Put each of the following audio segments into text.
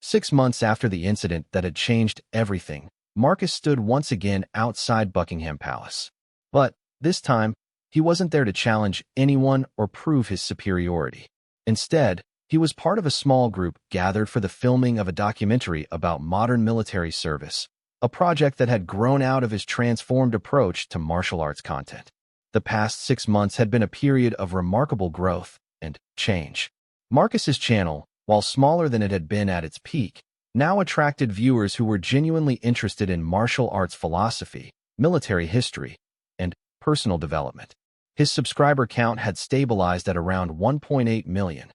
6 months after the incident that had changed everything, Marcus stood once again outside Buckingham Palace. But this time, he wasn't there to challenge anyone or prove his superiority. Instead, he was part of a small group gathered for the filming of a documentary about modern military service, a project that had grown out of his transformed approach to martial arts content. The past 6 months had been a period of remarkable growth and change. Marcus's channel, while smaller than it had been at its peak, now attracted viewers who were genuinely interested in martial arts philosophy, military history, and personal development. His subscriber count had stabilized at around 1.8 million,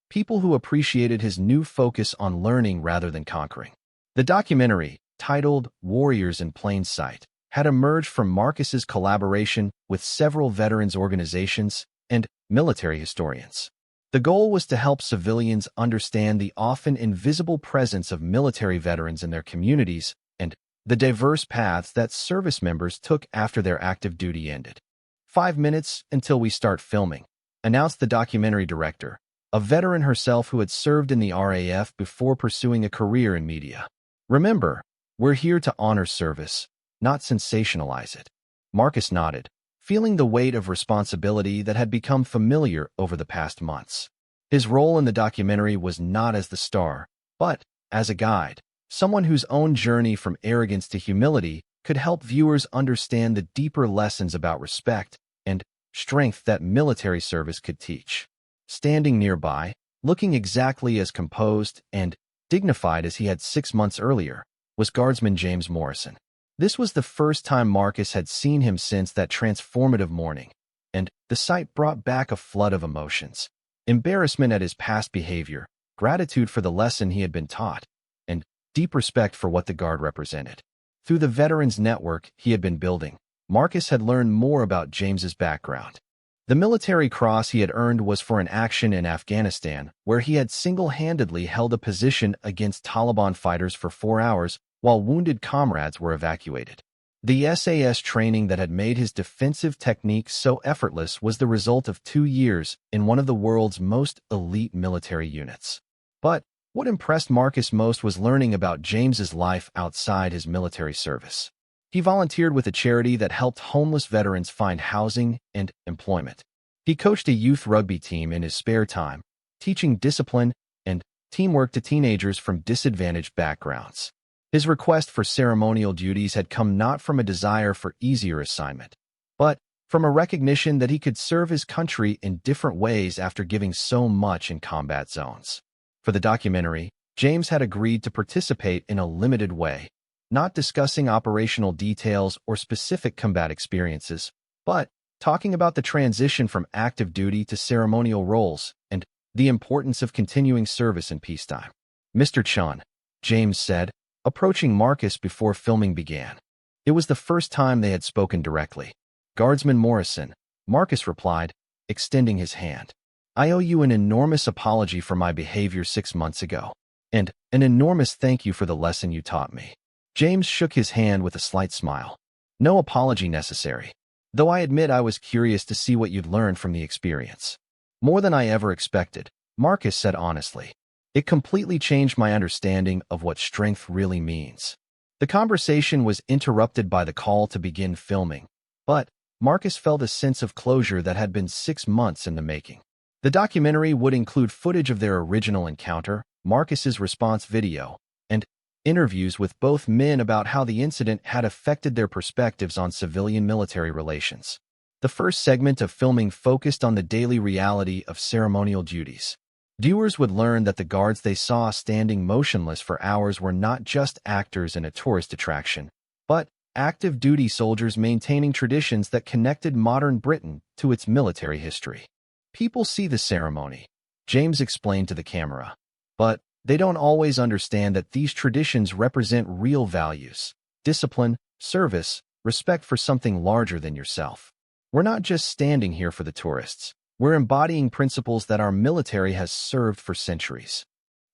people who appreciated his new focus on learning rather than conquering. The documentary, titled Warriors in Plain Sight, had emerged from Marcus's collaboration with several veterans organizations and military historians. The goal was to help civilians understand the often invisible presence of military veterans in their communities and the diverse paths that service members took after their active duty ended. 5 minutes until we start filming, announced the documentary director, a veteran herself who had served in the RAF before pursuing a career in media. Remember, we're here to honor service, not sensationalize it. Marcus nodded, feeling the weight of responsibility that had become familiar over the past months. His role in the documentary was not as the star, but as a guide, someone whose own journey from arrogance to humility could help viewers understand the deeper lessons about respect and strength that military service could teach. Standing nearby, looking exactly as composed and dignified as he had 6 months earlier, was Guardsman James Morrison. This was the first time Marcus had seen him since that transformative morning, and the sight brought back a flood of emotions. Embarrassment at his past behavior, gratitude for the lesson he had been taught, and deep respect for what the Guard represented. Through the veterans network he had been building, Marcus had learned more about James's background. The military cross he had earned was for an action in Afghanistan, where he had single-handedly held a position against Taliban fighters for 4 hours while wounded comrades were evacuated. The SAS training that had made his defensive technique so effortless was the result of 2 years in one of the world's most elite military units. But what impressed Marcus most was learning about James's life outside his military service. He volunteered with a charity that helped homeless veterans find housing and employment. He coached a youth rugby team in his spare time, teaching discipline and teamwork to teenagers from disadvantaged backgrounds. His request for ceremonial duties had come not from a desire for easier assignment, but from a recognition that he could serve his country in different ways after giving so much in combat zones. For the documentary, James had agreed to participate in a limited way, not discussing operational details or specific combat experiences, but talking about the transition from active duty to ceremonial roles and the importance of continuing service in peacetime. "Mr. Chun," James said, approaching Marcus before filming began. It was the first time they had spoken directly. "Guardsman Morrison," Marcus replied, extending his hand. "I owe you an enormous apology for my behavior 6 months ago, and an enormous thank you for the lesson you taught me." James shook his hand with a slight smile. "No apology necessary, though I admit I was curious to see what you'd learned from the experience." "More than I ever expected," Marcus said honestly. "It completely changed my understanding of what strength really means." The conversation was interrupted by the call to begin filming, but Marcus felt a sense of closure that had been 6 months in the making. The documentary would include footage of their original encounter, Marcus's response video, and interviews with both men about how the incident had affected their perspectives on civilian-military relations. The first segment of filming focused on the daily reality of ceremonial duties. Viewers would learn that the guards they saw standing motionless for hours were not just actors in a tourist attraction, but active duty soldiers maintaining traditions that connected modern Britain to its military history. "People see the ceremony," James explained to the camera, "but they don't always understand that these traditions represent real values: discipline, service, respect for something larger than yourself. We're not just standing here for the tourists. We're embodying principles that our military has served for centuries."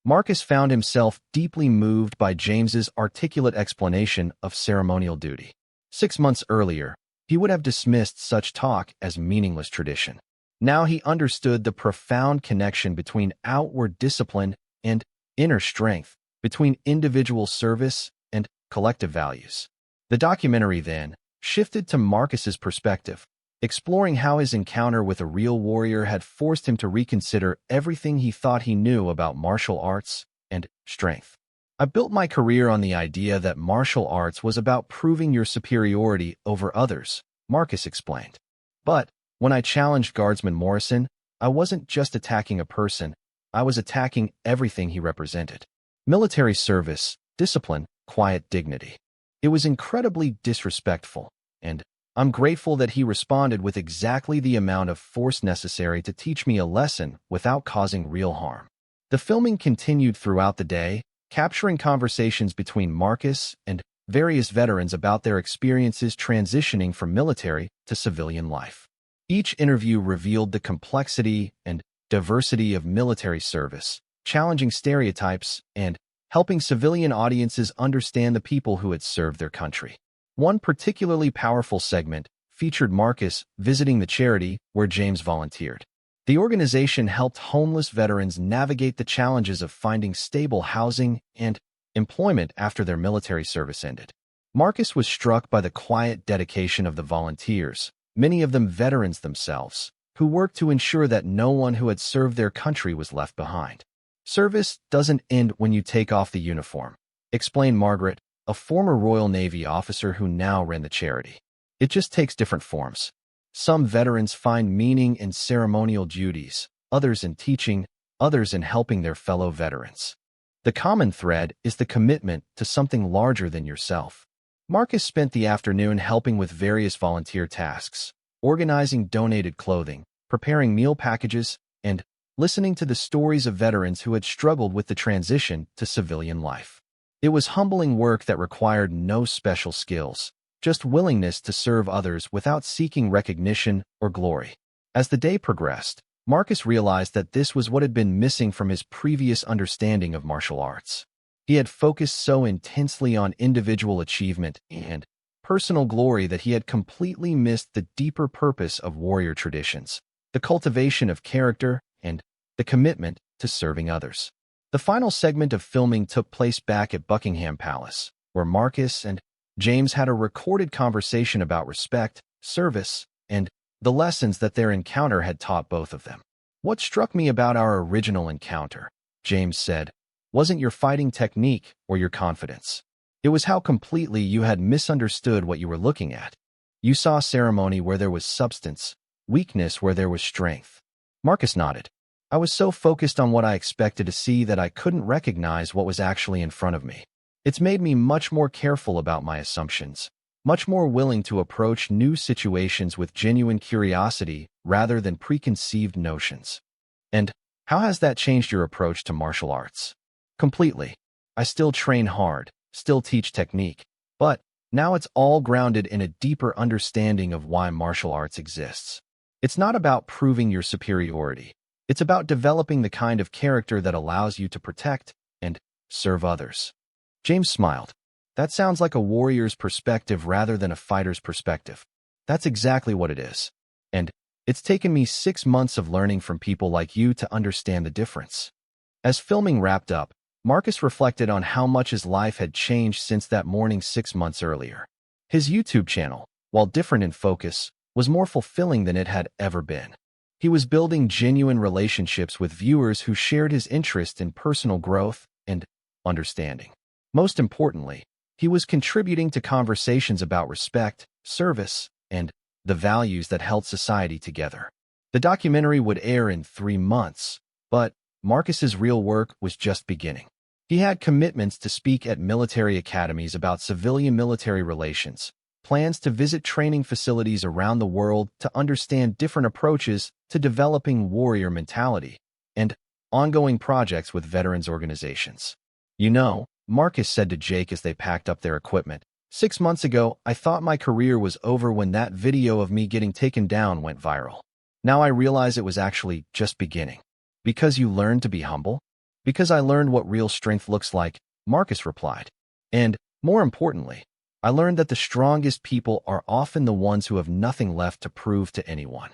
Marcus found himself deeply moved by James's articulate explanation of ceremonial duty. 6 months earlier, he would have dismissed such talk as meaningless tradition. Now he understood the profound connection between outward discipline and inner strength, between individual service and collective values. The documentary then shifted to Marcus's perspective, exploring how his encounter with a real warrior had forced him to reconsider everything he thought he knew about martial arts and strength. I built my career on the idea that martial arts was about proving your superiority over others, Marcus explained. But when I challenged Guardsman Morrison, I wasn't just attacking a person, I was attacking everything he represented. Military service, discipline, quiet dignity. It was incredibly disrespectful, and I'm grateful that he responded with exactly the amount of force necessary to teach me a lesson without causing real harm. The filming continued throughout the day, capturing conversations between Marcus and various veterans about their experiences transitioning from military to civilian life. Each interview revealed the complexity and diversity of military service, challenging stereotypes and helping civilian audiences understand the people who had served their country. One particularly powerful segment featured Marcus visiting the charity where James volunteered. The organization helped homeless veterans navigate the challenges of finding stable housing and employment after their military service ended. Marcus was struck by the quiet dedication of the volunteers, many of them veterans themselves, who worked to ensure that no one who had served their country was left behind. Service doesn't end when you take off the uniform, explained Margaret, a former Royal Navy officer who now ran the charity. It just takes different forms. Some veterans find meaning in ceremonial duties, others in teaching, others in helping their fellow veterans. The common thread is the commitment to something larger than yourself. Marcus spent the afternoon helping with various volunteer tasks, organizing donated clothing, preparing meal packages, and listening to the stories of veterans who had struggled with the transition to civilian life. It was humbling work that required no special skills, just willingness to serve others without seeking recognition or glory. As the day progressed, Marcus realized that this was what had been missing from his previous understanding of martial arts. He had focused so intensely on individual achievement and personal glory that he had completely missed the deeper purpose of warrior traditions, the cultivation of character and the commitment to serving others. The final segment of filming took place back at Buckingham Palace, where Marcus and James had a recorded conversation about respect, service, and the lessons that their encounter had taught both of them. "What struck me about our original encounter," James said, "wasn't your fighting technique or your confidence. It was how completely you had misunderstood what you were looking at. You saw ceremony where there was substance, weakness where there was strength." Marcus nodded. "I was so focused on what I expected to see that I couldn't recognize what was actually in front of me. It's made me much more careful about my assumptions, much more willing to approach new situations with genuine curiosity rather than preconceived notions." "And how has that changed your approach to martial arts?" "Completely. I still train hard, still teach technique, but now it's all grounded in a deeper understanding of why martial arts exists. It's not about proving your superiority. It's about developing the kind of character that allows you to protect and serve others." James smiled. "That sounds like a warrior's perspective rather than a fighter's perspective." "That's exactly what it is. And it's taken me 6 months of learning from people like you to understand the difference." As filming wrapped up, Marcus reflected on how much his life had changed since that morning 6 months earlier. His YouTube channel, while different in focus, was more fulfilling than it had ever been. He was building genuine relationships with viewers who shared his interest in personal growth and understanding. Most importantly, he was contributing to conversations about respect, service, and the values that held society together. The documentary would air in 3 months, but Marcus's real work was just beginning. He had commitments to speak at military academies about civilian-military relations, plans to visit training facilities around the world to understand different approaches to developing warrior mentality, and ongoing projects with veterans organizations. "You know," Marcus said to Jake as they packed up their equipment, "6 months ago, I thought my career was over when that video of me getting taken down went viral. Now I realize it was actually just beginning." "Because you learned to be humble?" "Because I learned what real strength looks like," Marcus replied. "And, more importantly, I learned that the strongest people are often the ones who have nothing left to prove to anyone."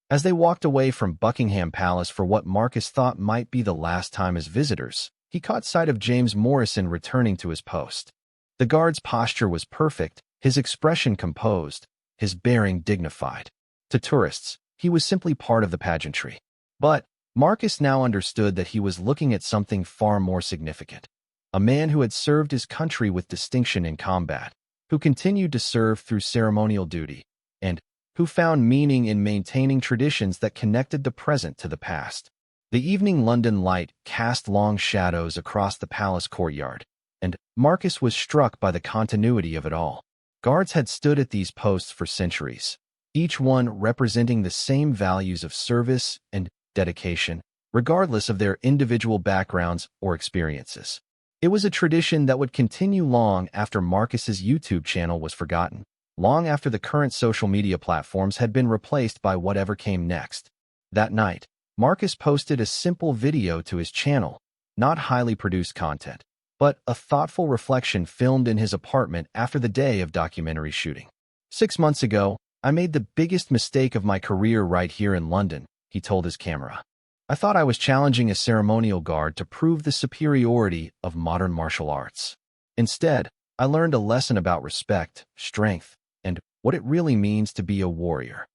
As they walked away from Buckingham Palace for what Marcus thought might be the last time as visitors, he caught sight of James Morrison returning to his post. The guard's posture was perfect, his expression composed, his bearing dignified. To tourists, he was simply part of the pageantry. But Marcus now understood that he was looking at something far more significant. A man who had served his country with distinction in combat, who continued to serve through ceremonial duty, and who found meaning in maintaining traditions that connected the present to the past. The evening London light cast long shadows across the palace courtyard, and Marcus was struck by the continuity of it all. Guards had stood at these posts for centuries, each one representing the same values of service and dedication, regardless of their individual backgrounds or experiences. It was a tradition that would continue long after Marcus's YouTube channel was forgotten, long after the current social media platforms had been replaced by whatever came next. That night, Marcus posted a simple video to his channel, not highly produced content, but a thoughtful reflection filmed in his apartment after the day of documentary shooting. 6 months ago, I made the biggest mistake of my career right here in London, he told his camera. I thought I was challenging a ceremonial guard to prove the superiority of modern martial arts. Instead, I learned a lesson about respect, strength, and what it really means to be a warrior.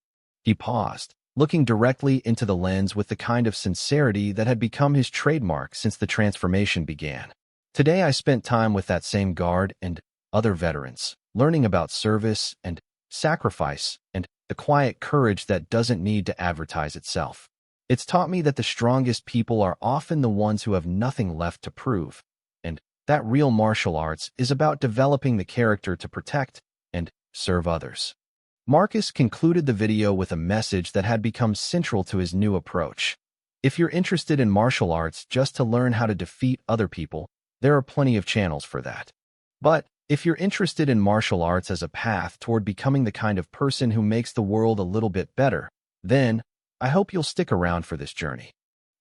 He paused, looking directly into the lens with the kind of sincerity that had become his trademark since the transformation began. Today I spent time with that same guard and other veterans, learning about service and sacrifice and the quiet courage that doesn't need to advertise itself. It's taught me that the strongest people are often the ones who have nothing left to prove, and that real martial arts is about developing the character to protect and serve others. Marcus concluded the video with a message that had become central to his new approach. If you're interested in martial arts just to learn how to defeat other people, there are plenty of channels for that. But if you're interested in martial arts as a path toward becoming the kind of person who makes the world a little bit better, then I hope you'll stick around for this journey.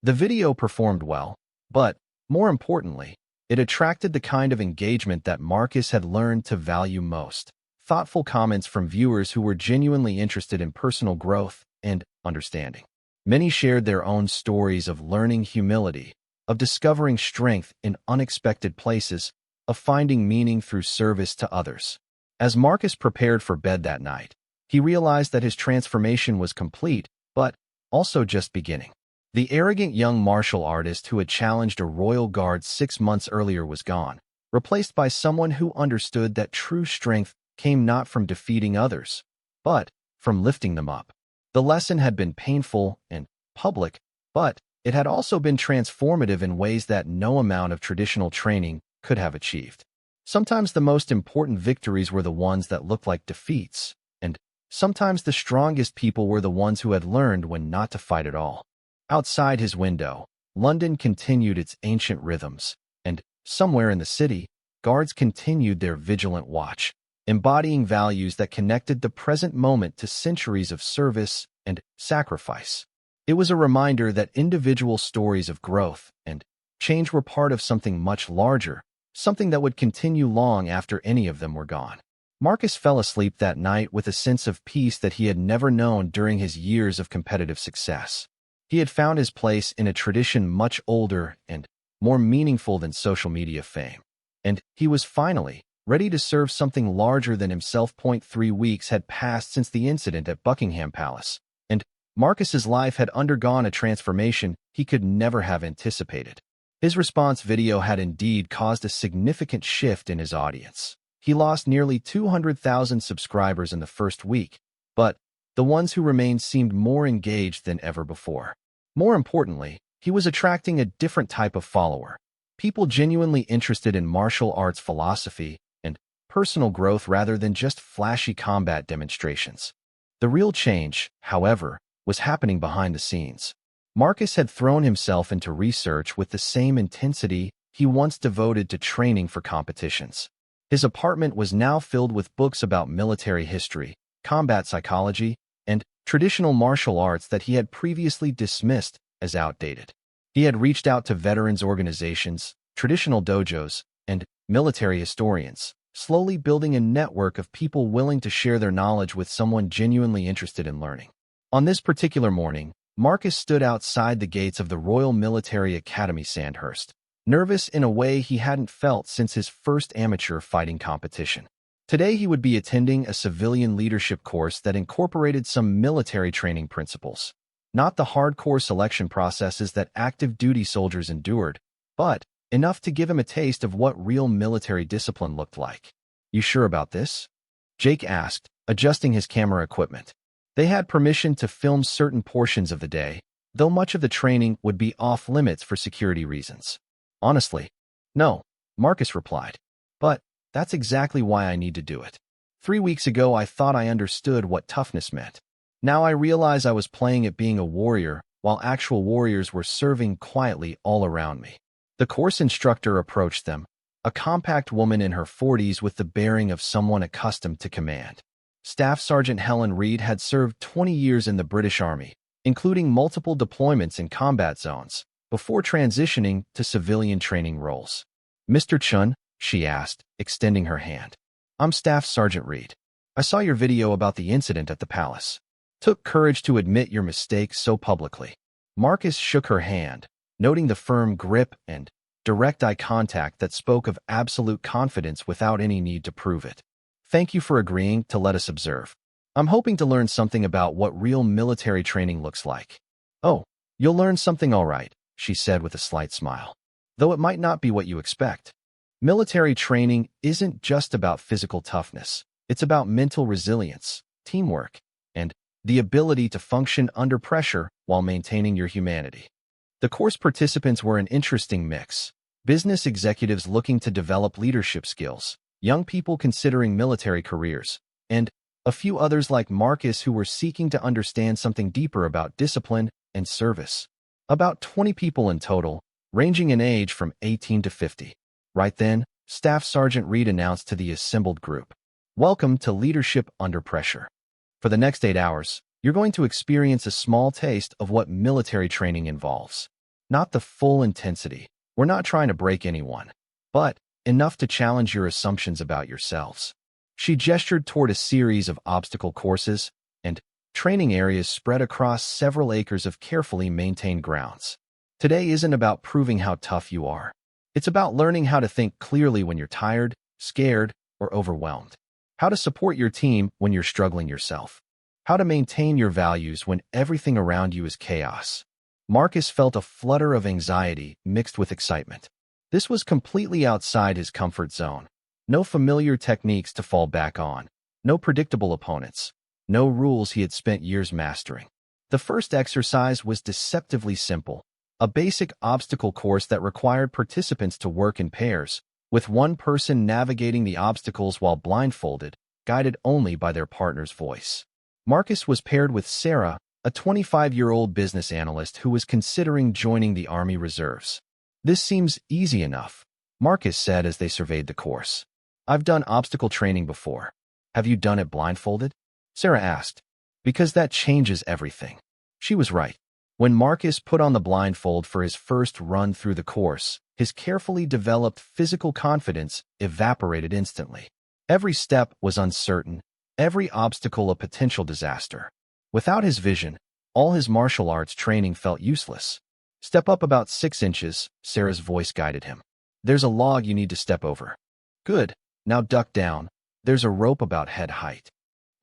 The video performed well, but more importantly, it attracted the kind of engagement that Marcus had learned to value most. Thoughtful comments from viewers who were genuinely interested in personal growth and understanding. Many shared their own stories of learning humility, of discovering strength in unexpected places, of finding meaning through service to others. As Marcus prepared for bed that night, he realized that his transformation was complete, but also just beginning. The arrogant young martial artist who had challenged a royal guard 6 months earlier was gone, replaced by someone who understood that true strength came not from defeating others, but from lifting them up. The lesson had been painful and public, but it had also been transformative in ways that no amount of traditional training could have achieved. Sometimes the most important victories were the ones that looked like defeats, and sometimes the strongest people were the ones who had learned when not to fight at all. Outside his window, London continued its ancient rhythms, and somewhere in the city, guards continued their vigilant watch, embodying values that connected the present moment to centuries of service and sacrifice. It was a reminder that individual stories of growth and change were part of something much larger, something that would continue long after any of them were gone. Marcus fell asleep that night with a sense of peace that he had never known during his years of competitive success. He had found his place in a tradition much older and more meaningful than social media fame. And he was finally ready to serve something larger than himself. 3 weeks had passed since the incident at Buckingham Palace, and Marcus's life had undergone a transformation he could never have anticipated. His response video had indeed caused a significant shift in his audience. He lost nearly 200,000 subscribers in the first week, but the ones who remained seemed more engaged than ever before. More importantly, he was attracting a different type of follower, people genuinely interested in martial arts philosophy and personal growth rather than just flashy combat demonstrations. The real change, however, was happening behind the scenes. Marcus had thrown himself into research with the same intensity he once devoted to training for competitions. His apartment was now filled with books about military history, combat psychology, and traditional martial arts that he had previously dismissed as outdated. He had reached out to veterans organizations, traditional dojos, and military historians, slowly building a network of people willing to share their knowledge with someone genuinely interested in learning. On this particular morning, Marcus stood outside the gates of the Royal Military Academy Sandhurst, nervous in a way he hadn't felt since his first amateur fighting competition. Today he would be attending a civilian leadership course that incorporated some military training principles. Not the hardcore selection processes that active duty soldiers endured, but enough to give him a taste of what real military discipline looked like. "You sure about this?" Jake asked, adjusting his camera equipment. They had permission to film certain portions of the day, though much of the training would be off-limits for security reasons. "Honestly, no," Marcus replied. "But that's exactly why I need to do it. 3 weeks ago I thought I understood what toughness meant. Now I realize I was playing at being a warrior while actual warriors were serving quietly all around me." The course instructor approached them, a compact woman in her 40s with the bearing of someone accustomed to command. Staff Sergeant Helen Reed had served 20 years in the British Army, including multiple deployments in combat zones, before transitioning to civilian training roles. "Mr. Chun," she asked, extending her hand. "I'm Staff Sergeant Reed. I saw your video about the incident at the palace. Took courage to admit your mistake so publicly." Marcus shook her hand, noting the firm grip and direct eye contact that spoke of absolute confidence without any need to prove it. "Thank you for agreeing to let us observe. I'm hoping to learn something about what real military training looks like." "Oh, you'll learn something all right," she said with a slight smile. "Though it might not be what you expect. Military training isn't just about physical toughness. It's about mental resilience, teamwork, and the ability to function under pressure while maintaining your humanity." The course participants were an interesting mix: business executives looking to develop leadership skills, young people considering military careers, and a few others like Marcus who were seeking to understand something deeper about discipline and service. About 20 people in total, ranging in age from 18 to 50. Right then, Staff Sergeant Reed announced to the assembled group, "Welcome to Leadership Under Pressure. For the next 8 hours, you're going to experience a small taste of what military training involves. Not the full intensity. We're not trying to break anyone, but enough to challenge your assumptions about yourselves." She gestured toward a series of obstacle courses and training areas spread across several acres of carefully maintained grounds. "Today isn't about proving how tough you are. It's about learning how to think clearly when you're tired, scared, or overwhelmed. How to support your team when you're struggling yourself. How to maintain your values when everything around you is chaos." Marcus felt a flutter of anxiety mixed with excitement. This was completely outside his comfort zone. No familiar techniques to fall back on. No predictable opponents. No rules he had spent years mastering. The first exercise was deceptively simple. A basic obstacle course that required participants to work in pairs, with one person navigating the obstacles while blindfolded, guided only by their partner's voice. Marcus was paired with Sarah, a 25-year-old business analyst who was considering joining the Army Reserves. "This seems easy enough," Marcus said as they surveyed the course. "I've done obstacle training before." "Have you done it blindfolded?" Sarah asked. "Because that changes everything." She was right. When Marcus put on the blindfold for his first run through the course, his carefully developed physical confidence evaporated instantly. Every step was uncertain, every obstacle a potential disaster. Without his vision, all his martial arts training felt useless. "Step up about 6 inches, Sarah's voice guided him. "There's a log you need to step over." "Good. Now duck down. There's a rope about head height."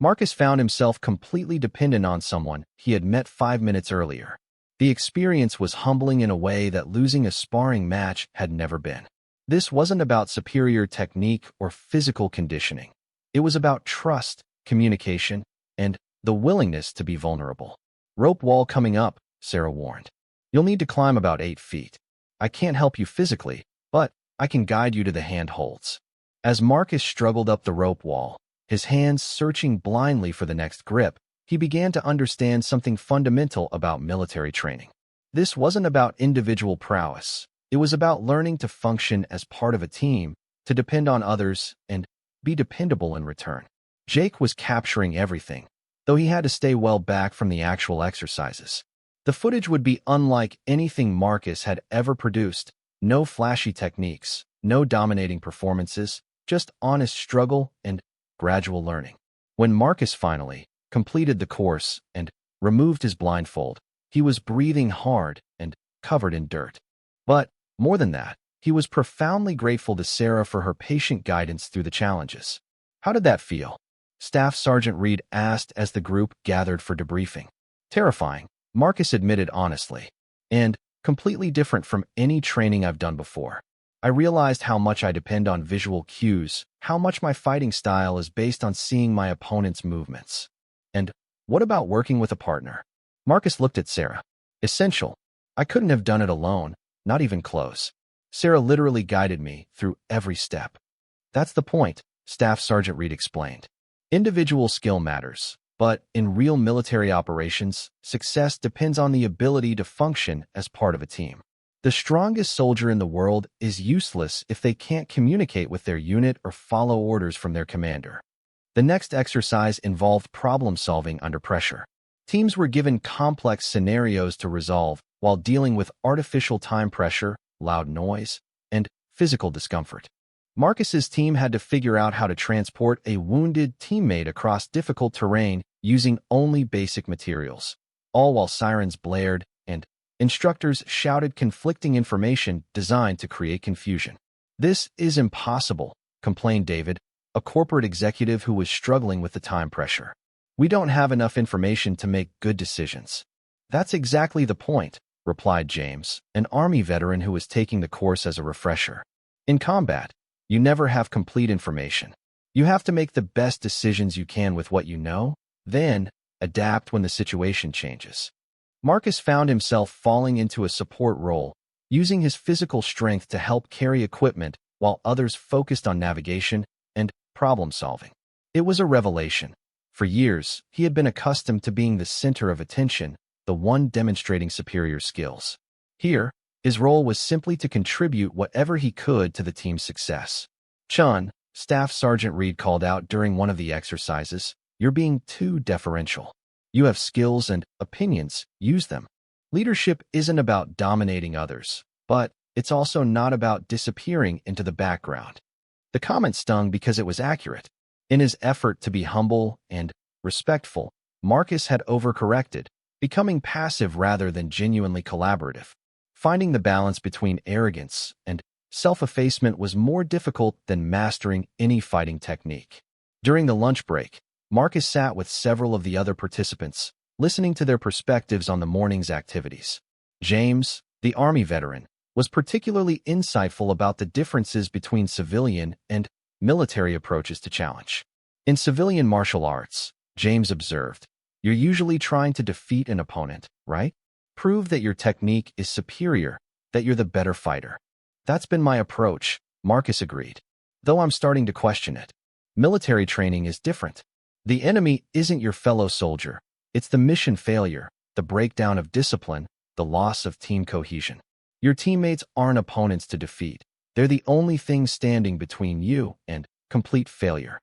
Marcus found himself completely dependent on someone he had met 5 minutes earlier. The experience was humbling in a way that losing a sparring match had never been. This wasn't about superior technique or physical conditioning. It was about trust, communication, and the willingness to be vulnerable. "Rope wall coming up," Sarah warned. "You'll need to climb about 8 feet. I can't help you physically, but I can guide you to the handholds." As Marcus struggled up the rope wall, his hands searching blindly for the next grip, he began to understand something fundamental about military training. This wasn't about individual prowess. It was about learning to function as part of a team, to depend on others, and be dependable in return. Jake was capturing everything, though he had to stay well back from the actual exercises. The footage would be unlike anything Marcus had ever produced. No flashy techniques, no dominating performances, just honest struggle and gradual learning. When Marcus finally completed the course and removed his blindfold, he was breathing hard and covered in dirt. But more than that, He was profoundly grateful to Sarah for her patient guidance through the challenges. How did that feel? Staff Sergeant Reed asked as the group gathered for debriefing. Terrifying, Marcus admitted honestly, and completely different from any training I've done before. I realized how much I depend on visual cues, how much my fighting style is based on seeing my opponent's movements. And what about working with a partner? Marcus looked at Sarah. Essential. I couldn't have done it alone, not even close. Sarah literally guided me through every step. That's the point, Staff Sergeant Reed explained. Individual skill matters, but in real military operations, success depends on the ability to function as part of a team. The strongest soldier in the world is useless if they can't communicate with their unit or follow orders from their commander. The next exercise involved problem-solving under pressure. Teams were given complex scenarios to resolve while dealing with artificial time pressure, loud noise, and physical discomfort. Marcus's team had to figure out how to transport a wounded teammate across difficult terrain using only basic materials, all while sirens blared and instructors shouted conflicting information designed to create confusion. "This is impossible," complained David, a corporate executive who was struggling with the time pressure. "We don't have enough information to make good decisions." "That's exactly the point," replied James, an Army veteran who was taking the course as a refresher. "In combat, you never have complete information. You have to make the best decisions you can with what you know, then adapt when the situation changes." Marcus found himself falling into a support role, using his physical strength to help carry equipment while others focused on navigation and problem-solving. It was a revelation. For years, he had been accustomed to being the center of attention, the one demonstrating superior skills. Here, his role was simply to contribute whatever he could to the team's success. "Chun," Staff Sergeant Reed called out during one of the exercises, "you're being too deferential. You have skills and opinions, use them." Leadership isn't about dominating others, but it's also not about disappearing into the background. The comment stung because it was accurate. In his effort to be humble and respectful, Marcus had overcorrected, becoming passive rather than genuinely collaborative. Finding the balance between arrogance and self-effacement was more difficult than mastering any fighting technique. During the lunch break, Marcus sat with several of the other participants, listening to their perspectives on the morning's activities. James, the Army veteran, was particularly insightful about the differences between civilian and military approaches to challenge. In civilian martial arts, James observed, "You're usually trying to defeat an opponent, right? Prove that your technique is superior, that you're the better fighter." "That's been my approach," Marcus agreed, "though I'm starting to question it. Military training is different. The enemy isn't your fellow soldier. It's the mission failure, the breakdown of discipline, the loss of team cohesion. Your teammates aren't opponents to defeat. They're the only thing standing between you and complete failure."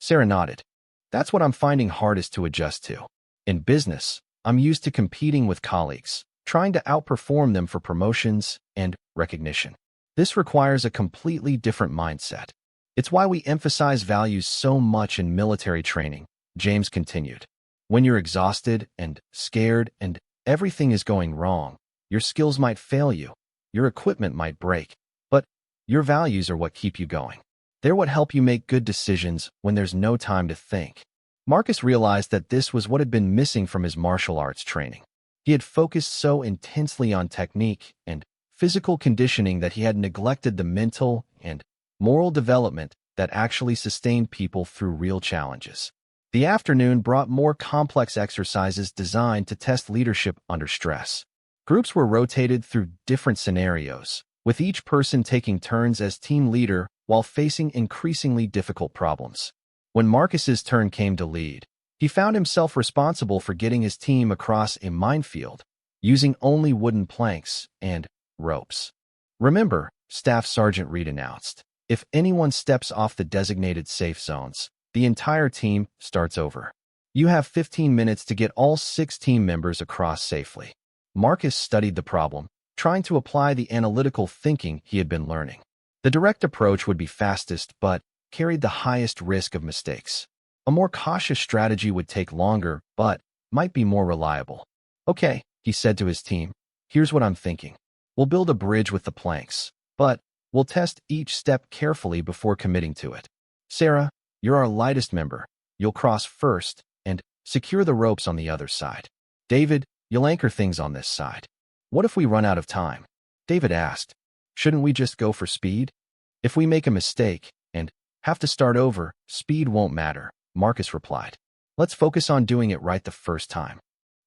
Sarah nodded. "That's what I'm finding hardest to adjust to. In business, I'm used to competing with colleagues, trying to outperform them for promotions and recognition. This requires a completely different mindset. It's why we emphasize values so much in military training," James continued. "When you're exhausted and scared and everything is going wrong, your skills might fail you, your equipment might break, but your values are what keep you going. They're what help you make good decisions when there's no time to think." Marcus realized that this was what had been missing from his martial arts training. He had focused so intensely on technique and physical conditioning that he had neglected the mental and moral development that actually sustained people through real challenges. The afternoon brought more complex exercises designed to test leadership under stress. Groups were rotated through different scenarios, with each person taking turns as team leader while facing increasingly difficult problems. When Marcus's turn came to lead, he found himself responsible for getting his team across a minefield, using only wooden planks and ropes. "Remember," Staff Sergeant Reed announced, "if anyone steps off the designated safe zones, the entire team starts over. You have 15 minutes to get all 6 team members across safely." Marcus studied the problem, trying to apply the analytical thinking he had been learning. The direct approach would be fastest, but carried the highest risk of mistakes. A more cautious strategy would take longer, but might be more reliable. "Okay," he said to his team, "here's what I'm thinking. We'll build a bridge with the planks, but We'll test each step carefully before committing to it. Sarah, you're our lightest member. You'll cross first and secure the ropes on the other side. David, you'll anchor things on this side. What if we run out of time? David asked. Shouldn't we just go for speed? If we make a mistake and have to start over, speed won't matter, Marcus replied. Let's focus on doing it right the first time.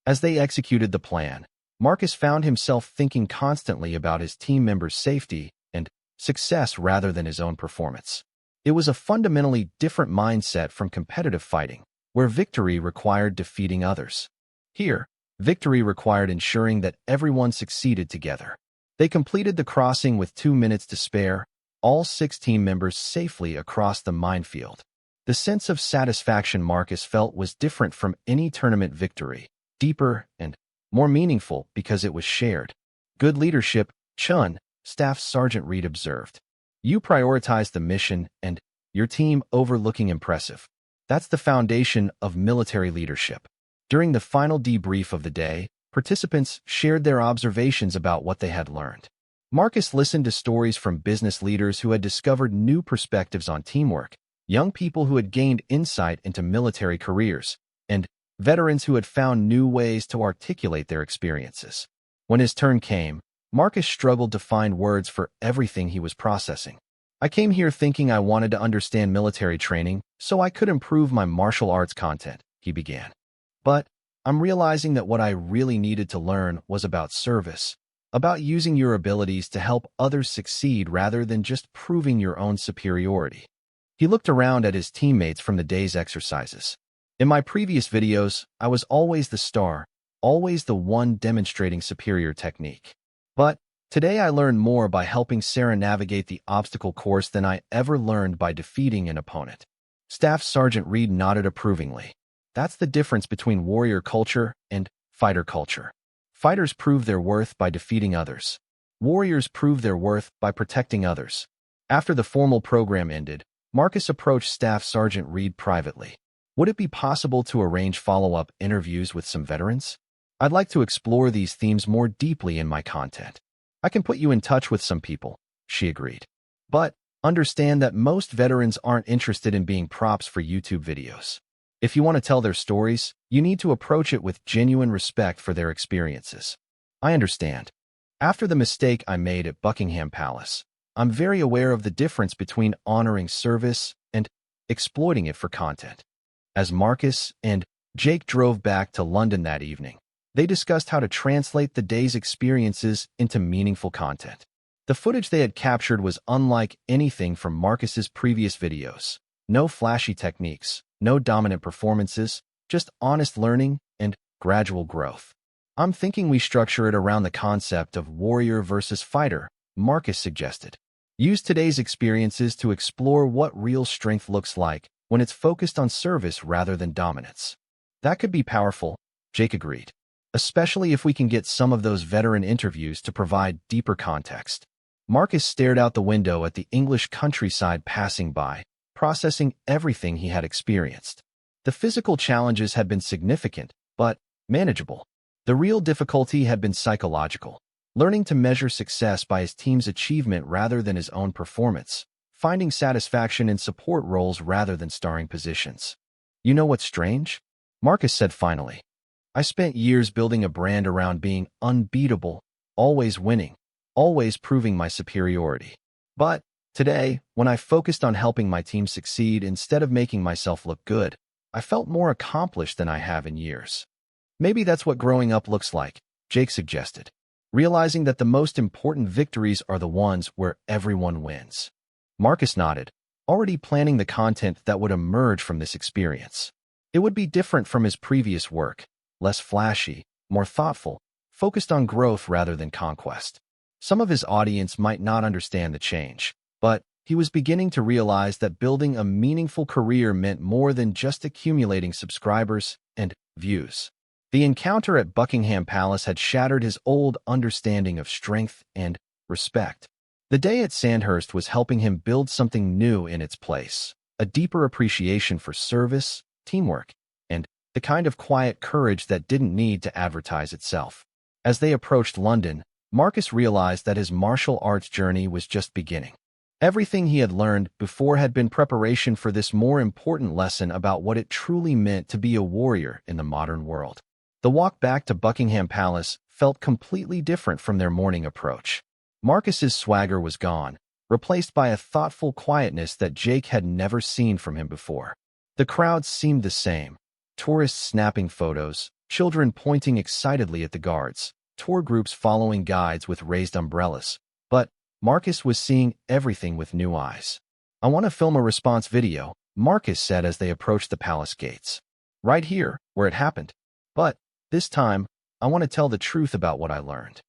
As they executed the plan, Marcus found himself thinking constantly about his team members' safety and success rather than his own performance. It was a fundamentally different mindset from competitive fighting, where victory required defeating others. Here, victory required ensuring that everyone succeeded together. They completed the crossing with 2 minutes to spare, all 6 team members safely across the minefield. The sense of satisfaction Marcus felt was different from any tournament victory, deeper and more meaningful because it was shared. Good leadership, Chun, Staff Sergeant Reed observed. You prioritize the mission and your team over looking impressive. That's the foundation of military leadership. During the final debrief of the day, participants shared their observations about what they had learned. Marcus listened to stories from business leaders who had discovered new perspectives on teamwork, young people who had gained insight into military careers, and veterans who had found new ways to articulate their experiences. When his turn came, Marcus struggled to find words for everything he was processing. I came here thinking I wanted to understand military training so I could improve my martial arts content, he began. But I'm realizing that what I really needed to learn was about service, about using your abilities to help others succeed rather than just proving your own superiority. He looked around at his teammates from the day's exercises. In my previous videos, I was always the star, always the one demonstrating superior technique. But today I learned more by helping Sarah navigate the obstacle course than I ever learned by defeating an opponent. Staff Sergeant Reed nodded approvingly. That's the difference between warrior culture and fighter culture. Fighters prove their worth by defeating others. Warriors prove their worth by protecting others. After the formal program ended, Marcus approached Staff Sergeant Reed privately. Would it be possible to arrange follow-up interviews with some veterans? I'd like to explore these themes more deeply in my content. I can put you in touch with some people, she agreed. But understand that most veterans aren't interested in being props for YouTube videos. If you want to tell their stories, you need to approach it with genuine respect for their experiences. I understand. After the mistake I made at Buckingham Palace, I'm very aware of the difference between honoring service and exploiting it for content. As Marcus and Jake drove back to London that evening, they discussed how to translate the day's experiences into meaningful content. The footage they had captured was unlike anything from Marcus's previous videos. No flashy techniques, no dominant performances, just honest learning and gradual growth. I'm thinking we structure it around the concept of warrior versus fighter, Marcus suggested. Use today's experiences to explore what real strength looks like when it's focused on service rather than dominance. That could be powerful, Jake agreed, especially if we can get some of those veteran interviews to provide deeper context. Marcus stared out the window at the English countryside passing by, processing everything he had experienced. The physical challenges had been significant, but manageable. The real difficulty had been psychological, learning to measure success by his team's achievement rather than his own performance, finding satisfaction in support roles rather than starring positions. You know what's strange? Marcus said finally. I spent years building a brand around being unbeatable, always winning, always proving my superiority. But today, when I focused on helping my team succeed instead of making myself look good, I felt more accomplished than I have in years. Maybe that's what growing up looks like, Jake suggested, realizing that the most important victories are the ones where everyone wins. Marcus nodded, already planning the content that would emerge from this experience. It would be different from his previous work, less flashy, more thoughtful, focused on growth rather than conquest. Some of his audience might not understand the change, but he was beginning to realize that building a meaningful career meant more than just accumulating subscribers and views. The encounter at Buckingham Palace had shattered his old understanding of strength and respect. The day at Sandhurst was helping him build something new in its place, a deeper appreciation for service, teamwork, and the kind of quiet courage that didn't need to advertise itself. As they approached London, Marcus realized that his martial arts journey was just beginning. Everything he had learned before had been preparation for this more important lesson about what it truly meant to be a warrior in the modern world. The walk back to Buckingham Palace felt completely different from their morning approach. Marcus's swagger was gone, replaced by a thoughtful quietness that Jake had never seen from him before. The crowds seemed the same. Tourists snapping photos, children pointing excitedly at the guards, tour groups following guides with raised umbrellas. But Marcus was seeing everything with new eyes. "I want to film a response video," Marcus said as they approached the palace gates. "Right here, where it happened. But this time, I want to tell the truth about what I learned."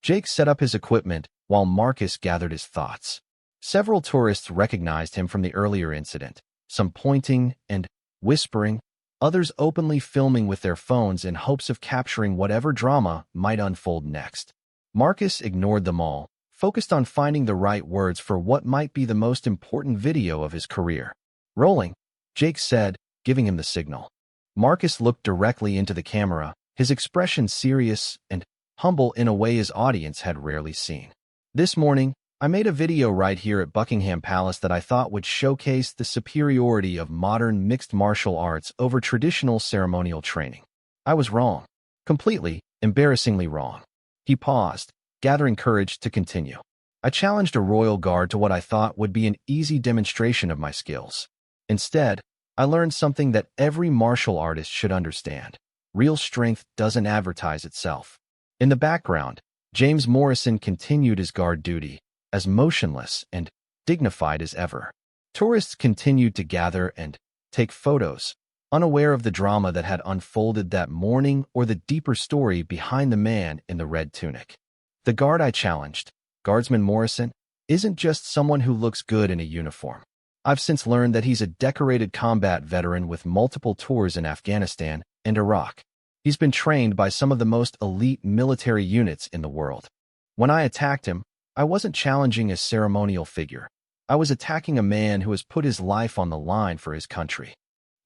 Jake set up his equipment while Marcus gathered his thoughts. Several tourists recognized him from the earlier incident, some pointing and whispering, others openly filming with their phones in hopes of capturing whatever drama might unfold next. Marcus ignored them all, focused on finding the right words for what might be the most important video of his career. "Rolling," Jake said, giving him the signal. Marcus looked directly into the camera, his expression serious and humble in a way his audience had rarely seen. "This morning, I made a video right here at Buckingham Palace that I thought would showcase the superiority of modern mixed martial arts over traditional ceremonial training. I was wrong. Completely, embarrassingly wrong." He paused, gathering courage to continue. "I challenged a royal guard to what I thought would be an easy demonstration of my skills. Instead, I learned something that every martial artist should understand. Real strength doesn't advertise itself." In the background, James Morrison continued his guard duty, as motionless and dignified as ever. Tourists continued to gather and take photos, unaware of the drama that had unfolded that morning or the deeper story behind the man in the red tunic. "The guard I challenged, Guardsman Morrison, isn't just someone who looks good in a uniform. I've since learned that he's a decorated combat veteran with multiple tours in Afghanistan and Iraq. He's been trained by some of the most elite military units in the world. When I attacked him, I wasn't challenging a ceremonial figure. I was attacking a man who has put his life on the line for his country."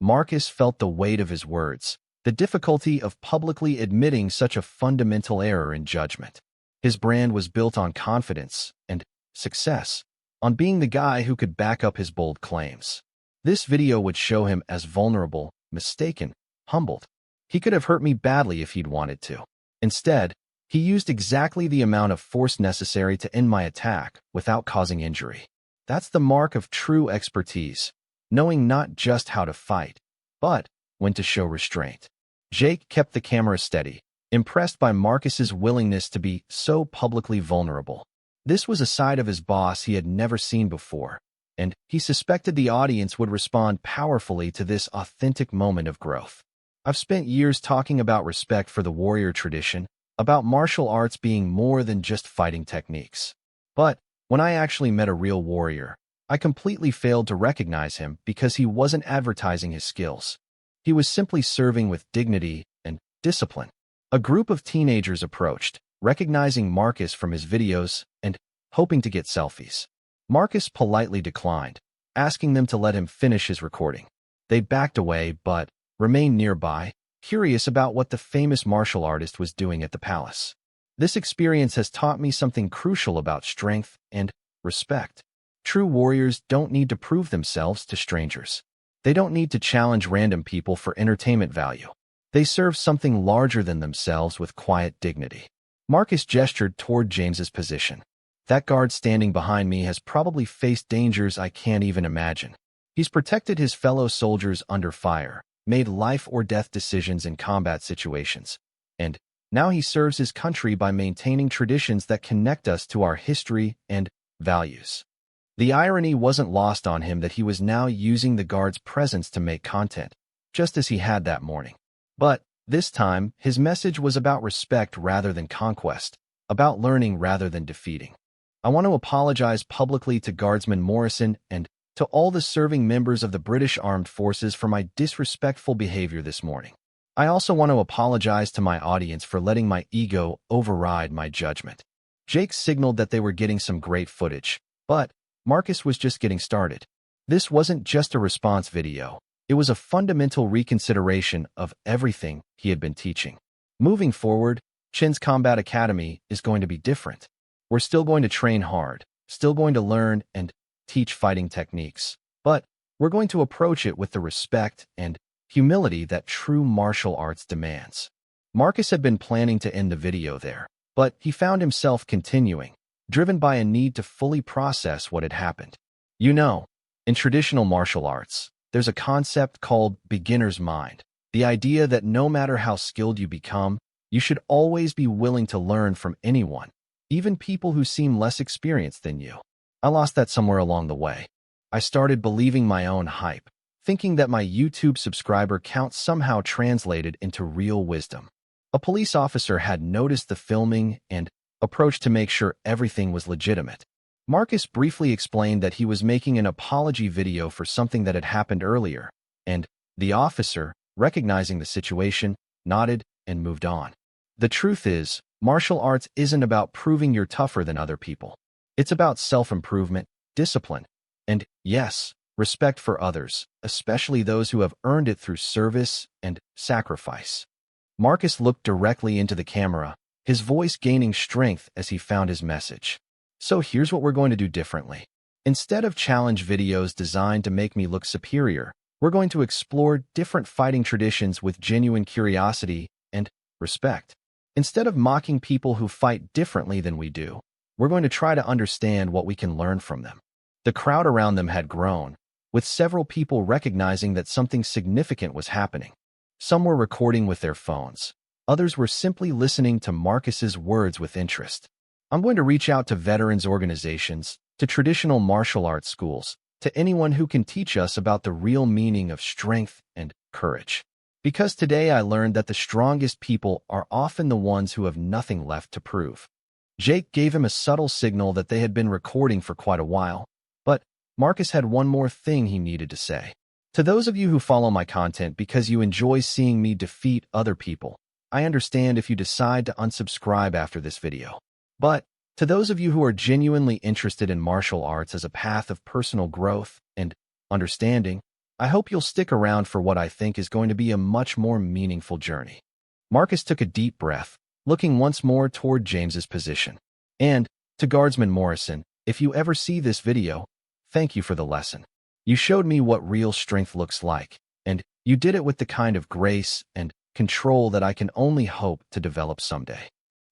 Marcus felt the weight of his words, the difficulty of publicly admitting such a fundamental error in judgment. His brand was built on confidence and success, on being the guy who could back up his bold claims. This video would show him as vulnerable, mistaken, humbled. "He could have hurt me badly if he'd wanted to. Instead, he used exactly the amount of force necessary to end my attack without causing injury. That's the mark of true expertise, knowing not just how to fight, but when to show restraint." Jake kept the camera steady, impressed by Marcus's willingness to be so publicly vulnerable. This was a side of his boss he had never seen before, and he suspected the audience would respond powerfully to this authentic moment of growth. "I've spent years talking about respect for the warrior tradition, about martial arts being more than just fighting techniques. But when I actually met a real warrior, I completely failed to recognize him because he wasn't advertising his skills. He was simply serving with dignity and discipline." A group of teenagers approached, recognizing Marcus from his videos and hoping to get selfies. Marcus politely declined, asking them to let him finish his recording. They backed away but remained nearby, curious about what the famous martial artist was doing at the palace. "This experience has taught me something crucial about strength and respect. True warriors don't need to prove themselves to strangers. They don't need to challenge random people for entertainment value. They serve something larger than themselves with quiet dignity." Marcus gestured toward James's position. "That guard standing behind me has probably faced dangers I can't even imagine. He's protected his fellow soldiers under fire, made life-or-death decisions in combat situations, and now he serves his country by maintaining traditions that connect us to our history and values." The irony wasn't lost on him that he was now using the guard's presence to make content, just as he had that morning. But this time, his message was about respect rather than conquest, about learning rather than defeating. "I want to apologize publicly to Guardsman Morrison and to all the serving members of the British Armed Forces for my disrespectful behavior this morning. I also want to apologize to my audience for letting my ego override my judgment." Jake signaled that they were getting some great footage, but Marcus was just getting started. This wasn't just a response video. It was a fundamental reconsideration of everything he had been teaching. Moving forward, Chin's Combat Academy is going to be different. We're still going to train hard, still going to learn and teach fighting techniques, but we're going to approach it with the respect and humility that true martial arts demands. Marcus had been planning to end the video there, but he found himself continuing, driven by a need to fully process what had happened. You know, in traditional martial arts, there's a concept called beginner's mind, the idea that no matter how skilled you become, you should always be willing to learn from anyone, even people who seem less experienced than you. I lost that somewhere along the way. I started believing my own hype, thinking that my YouTube subscriber count somehow translated into real wisdom. A police officer had noticed the filming and approached to make sure everything was legitimate. Marcus briefly explained that he was making an apology video for something that had happened earlier, and the officer, recognizing the situation, nodded and moved on. The truth is, martial arts isn't about proving you're tougher than other people. It's about self-improvement, discipline, and, yes, respect for others, especially those who have earned it through service and sacrifice. Marcus looked directly into the camera, his voice gaining strength as he found his message. So here's what we're going to do differently. Instead of challenge videos designed to make me look superior, we're going to explore different fighting traditions with genuine curiosity and respect. Instead of mocking people who fight differently than we do, we're going to try to understand what we can learn from them. The crowd around them had grown, with several people recognizing that something significant was happening. Some were recording with their phones. Others were simply listening to Marcus's words with interest. I'm going to reach out to veterans organizations, to traditional martial arts schools, to anyone who can teach us about the real meaning of strength and courage. Because today I learned that the strongest people are often the ones who have nothing left to prove. Jake gave him a subtle signal that they had been recording for quite a while, but Marcus had one more thing he needed to say. To those of you who follow my content because you enjoy seeing me defeat other people, I understand if you decide to unsubscribe after this video. But to those of you who are genuinely interested in martial arts as a path of personal growth and understanding, I hope you'll stick around for what I think is going to be a much more meaningful journey. Marcus took a deep breath, looking once more toward James's position. And, to Guardsman Morrison, if you ever see this video, thank you for the lesson. You showed me what real strength looks like, and you did it with the kind of grace and control that I can only hope to develop someday.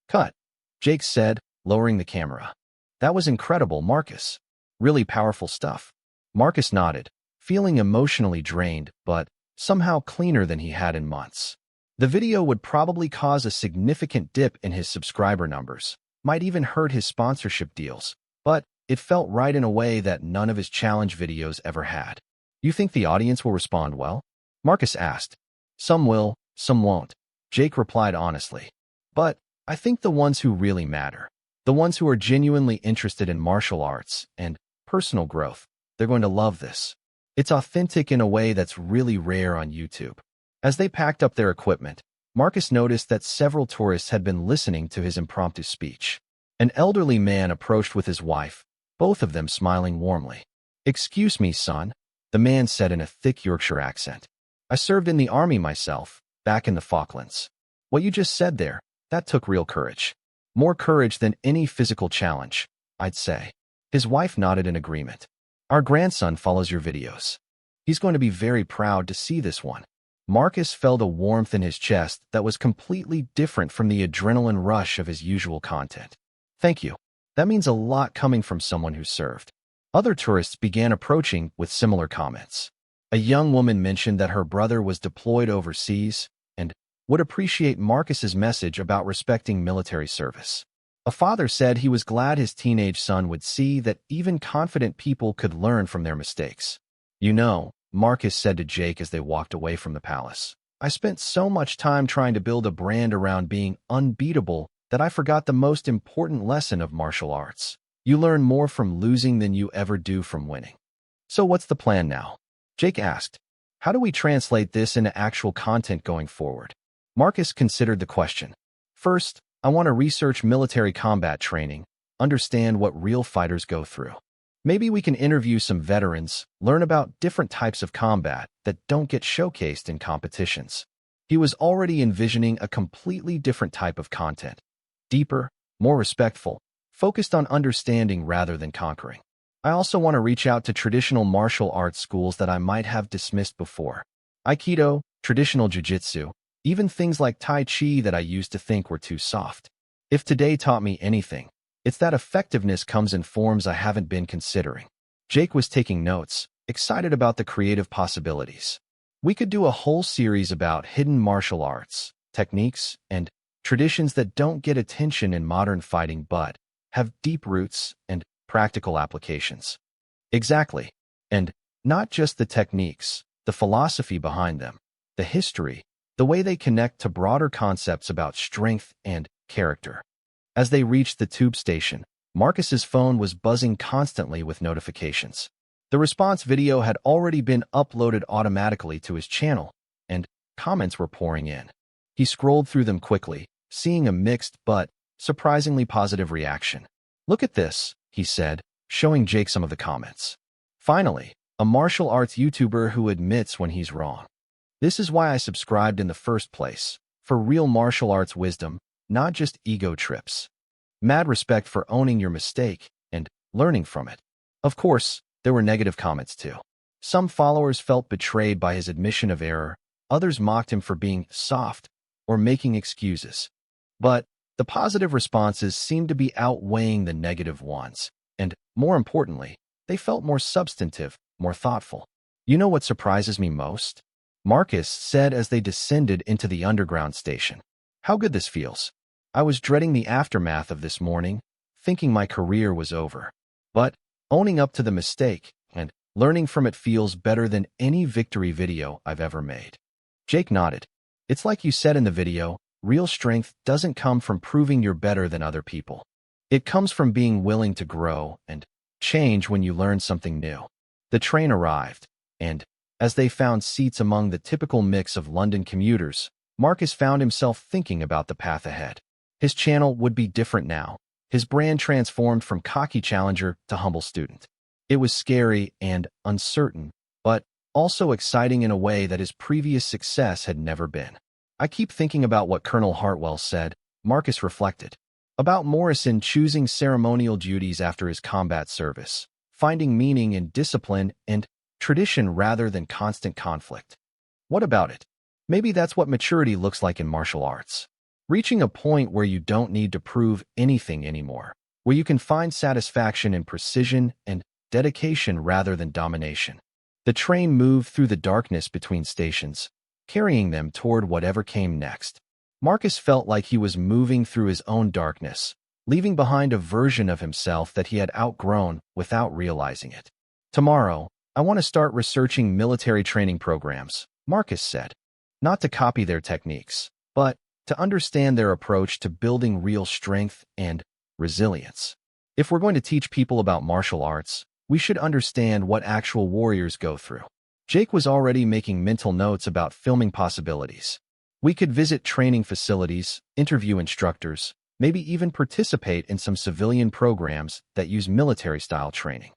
Cut, Jake said, lowering the camera. That was incredible, Marcus. Really powerful stuff. Marcus nodded, feeling emotionally drained, but somehow cleaner than he had in months. The video would probably cause a significant dip in his subscriber numbers, might even hurt his sponsorship deals, but it felt right in a way that none of his challenge videos ever had. You think the audience will respond well? Marcus asked. Some will, some won't. Jake replied honestly. But I think the ones who really matter, the ones who are genuinely interested in martial arts and personal growth, they're going to love this. It's authentic in a way that's really rare on YouTube. As they packed up their equipment, Marcus noticed that several tourists had been listening to his impromptu speech. An elderly man approached with his wife, both of them smiling warmly. Excuse me, son, the man said in a thick Yorkshire accent. I served in the army myself, back in the Falklands. What you just said there, that took real courage. More courage than any physical challenge, I'd say. His wife nodded in agreement. Our grandson follows your videos. He's going to be very proud to see this one. Marcus felt a warmth in his chest that was completely different from the adrenaline rush of his usual content. Thank you. That means a lot coming from someone who served. Other tourists began approaching with similar comments. A young woman mentioned that her brother was deployed overseas and would appreciate Marcus's message about respecting military service. A father said he was glad his teenage son would see that even confident people could learn from their mistakes. You know, Marcus said to Jake as they walked away from the palace, I spent so much time trying to build a brand around being unbeatable that I forgot the most important lesson of martial arts. You learn more from losing than you ever do from winning. So what's the plan now? Jake asked. How do we translate this into actual content going forward? Marcus considered the question. First, I want to research military combat training, understand what real fighters go through. Maybe we can interview some veterans, learn about different types of combat that don't get showcased in competitions. He was already envisioning a completely different type of content. Deeper, more respectful, focused on understanding rather than conquering. I also want to reach out to traditional martial arts schools that I might have dismissed before. Aikido, traditional jiu-jitsu, even things like Tai Chi that I used to think were too soft. If today taught me anything, it's that effectiveness comes in forms I haven't been considering. Jake was taking notes, excited about the creative possibilities. We could do a whole series about hidden martial arts, techniques, and traditions that don't get attention in modern fighting but have deep roots and practical applications. Exactly. And not just the techniques, the philosophy behind them, the history, the way they connect to broader concepts about strength and character. As they reached the tube station, Marcus's phone was buzzing constantly with notifications. The response video had already been uploaded automatically to his channel, and comments were pouring in. He scrolled through them quickly, seeing a mixed but surprisingly positive reaction. "Look at this," he said, showing Jake some of the comments. "Finally, a martial arts YouTuber who admits when he's wrong. This is why I subscribed in the first place, for real martial arts wisdom, not just ego trips. Mad respect for owning your mistake and learning from it." Of course, there were negative comments too. Some followers felt betrayed by his admission of error, others mocked him for being soft or making excuses. But the positive responses seemed to be outweighing the negative ones, and more importantly, they felt more substantive, more thoughtful. "You know what surprises me most?" Marcus said as they descended into the underground station. "How good this feels. I was dreading the aftermath of this morning, thinking my career was over. But owning up to the mistake and learning from it feels better than any victory video I've ever made." Jake nodded. "It's like you said in the video, real strength doesn't come from proving you're better than other people. It comes from being willing to grow and change when you learn something new." The train arrived, and as they found seats among the typical mix of London commuters, Marcus found himself thinking about the path ahead. His channel would be different now, his brand transformed from cocky challenger to humble student. It was scary and uncertain, but also exciting in a way that his previous success had never been. "I keep thinking about what Colonel Hartwell said," Marcus reflected, about Morrison choosing ceremonial duties after his combat service, finding meaning in discipline and tradition rather than constant conflict. What about it? Maybe that's what maturity looks like in martial arts. Reaching a point where you don't need to prove anything anymore, where you can find satisfaction in precision and dedication rather than domination. The train moved through the darkness between stations, carrying them toward whatever came next. Marcus felt like he was moving through his own darkness, leaving behind a version of himself that he had outgrown without realizing it. "Tomorrow, I want to start researching military training programs," Marcus said. "Not to copy their techniques, but to understand their approach to building real strength and resilience. If we're going to teach people about martial arts, we should understand what actual warriors go through." Jake was already making mental notes about filming possibilities. We could visit training facilities, interview instructors, maybe even participate in some civilian programs that use military-style training.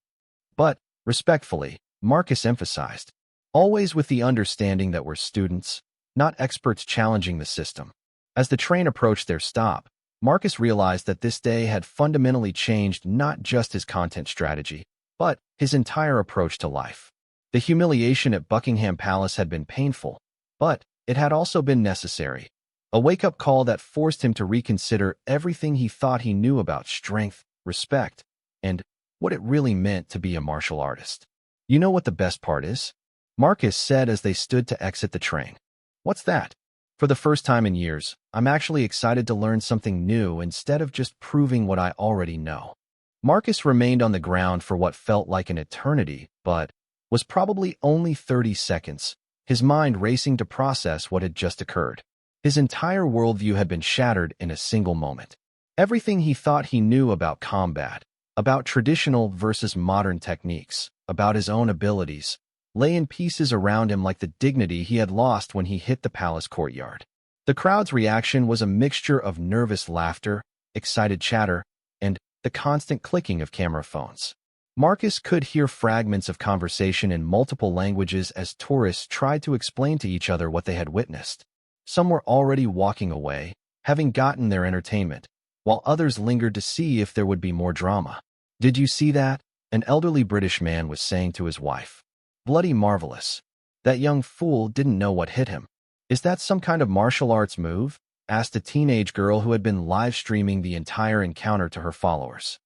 But, respectfully, Marcus emphasized, always with the understanding that we're students, not experts challenging the system. As the train approached their stop, Marcus realized that this day had fundamentally changed not just his content strategy, but his entire approach to life. The humiliation at Buckingham Palace had been painful, but it had also been necessary. A wake-up call that forced him to reconsider everything he thought he knew about strength, respect, and what it really meant to be a martial artist. "You know what the best part is?" Marcus said as they stood to exit the train. "What's that?" "For the first time in years, I'm actually excited to learn something new instead of just proving what I already know." Marcus remained on the ground for what felt like an eternity, but was probably only 30 seconds, his mind racing to process what had just occurred. His entire worldview had been shattered in a single moment. Everything he thought he knew about combat, about traditional versus modern techniques, about his own abilities, lay in pieces around him like the dignity he had lost when he hit the palace courtyard. The crowd's reaction was a mixture of nervous laughter, excited chatter, and the constant clicking of camera phones. Marcus could hear fragments of conversation in multiple languages as tourists tried to explain to each other what they had witnessed. Some were already walking away, having gotten their entertainment, while others lingered to see if there would be more drama. "Did you see that?" an elderly British man was saying to his wife. "Bloody marvelous. That young fool didn't know what hit him." "Is that some kind of martial arts move?" asked a teenage girl who had been live-streaming the entire encounter to her followers.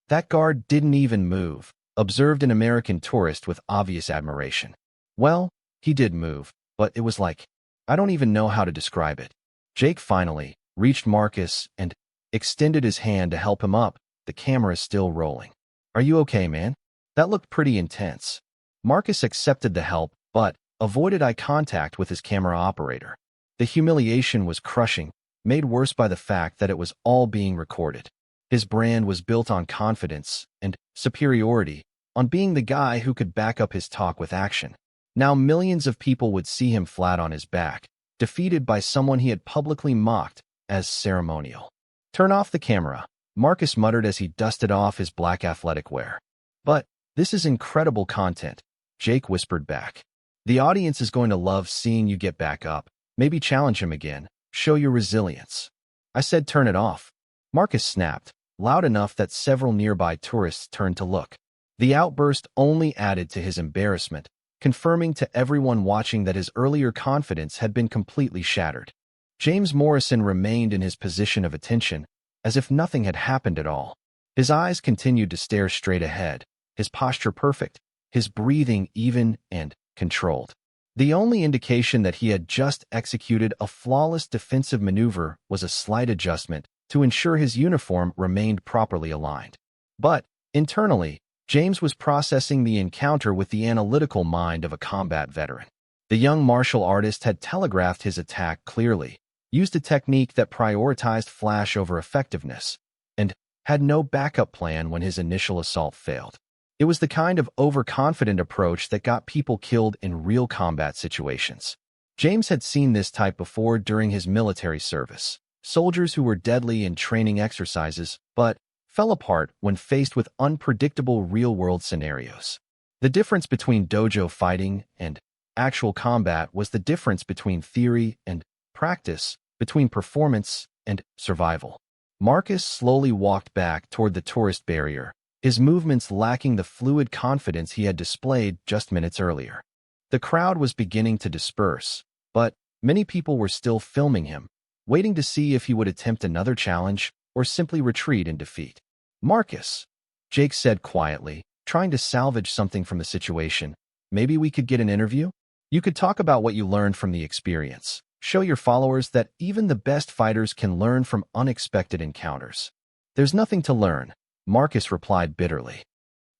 "That guard didn't even move," observed an American tourist with obvious admiration. "Well, he did move, but it was like, I don't even know how to describe it." Jake finally reached Marcus and extended his hand to help him up, the camera still rolling. "Are you okay, man? That looked pretty intense." Marcus accepted the help, but avoided eye contact with his camera operator. The humiliation was crushing, made worse by the fact that it was all being recorded. His brand was built on confidence and superiority, on being the guy who could back up his talk with action. Now millions of people would see him flat on his back, defeated by someone he had publicly mocked as ceremonial. "Turn off the camera," Marcus muttered as he dusted off his black athletic wear. "But this is incredible content," Jake whispered back. "The audience is going to love seeing you get back up. Maybe challenge him again. Show your resilience." "I said turn it off," Marcus snapped, loud enough that several nearby tourists turned to look. The outburst only added to his embarrassment, confirming to everyone watching that his earlier confidence had been completely shattered. James Morrison remained in his position of attention, as if nothing had happened at all. His eyes continued to stare straight ahead, his posture perfect, his breathing even and controlled. The only indication that he had just executed a flawless defensive maneuver was a slight adjustment to ensure his uniform remained properly aligned. But, internally, James was processing the encounter with the analytical mind of a combat veteran. The young martial artist had telegraphed his attack clearly, used a technique that prioritized flash over effectiveness, and had no backup plan when his initial assault failed. It was the kind of overconfident approach that got people killed in real combat situations. James had seen this type before during his military service. Soldiers who were deadly in training exercises, but fell apart when faced with unpredictable real-world scenarios. The difference between dojo fighting and actual combat was the difference between theory and practice, between performance and survival. Marcus slowly walked back toward the tourist barrier, his movements lacking the fluid confidence he had displayed just minutes earlier. The crowd was beginning to disperse, but many people were still filming him, waiting to see if he would attempt another challenge or simply retreat in defeat. "Marcus," Jake said quietly, trying to salvage something from the situation, "maybe we could get an interview? You could talk about what you learned from the experience. Show your followers that even the best fighters can learn from unexpected encounters." "There's nothing to learn," Marcus replied bitterly.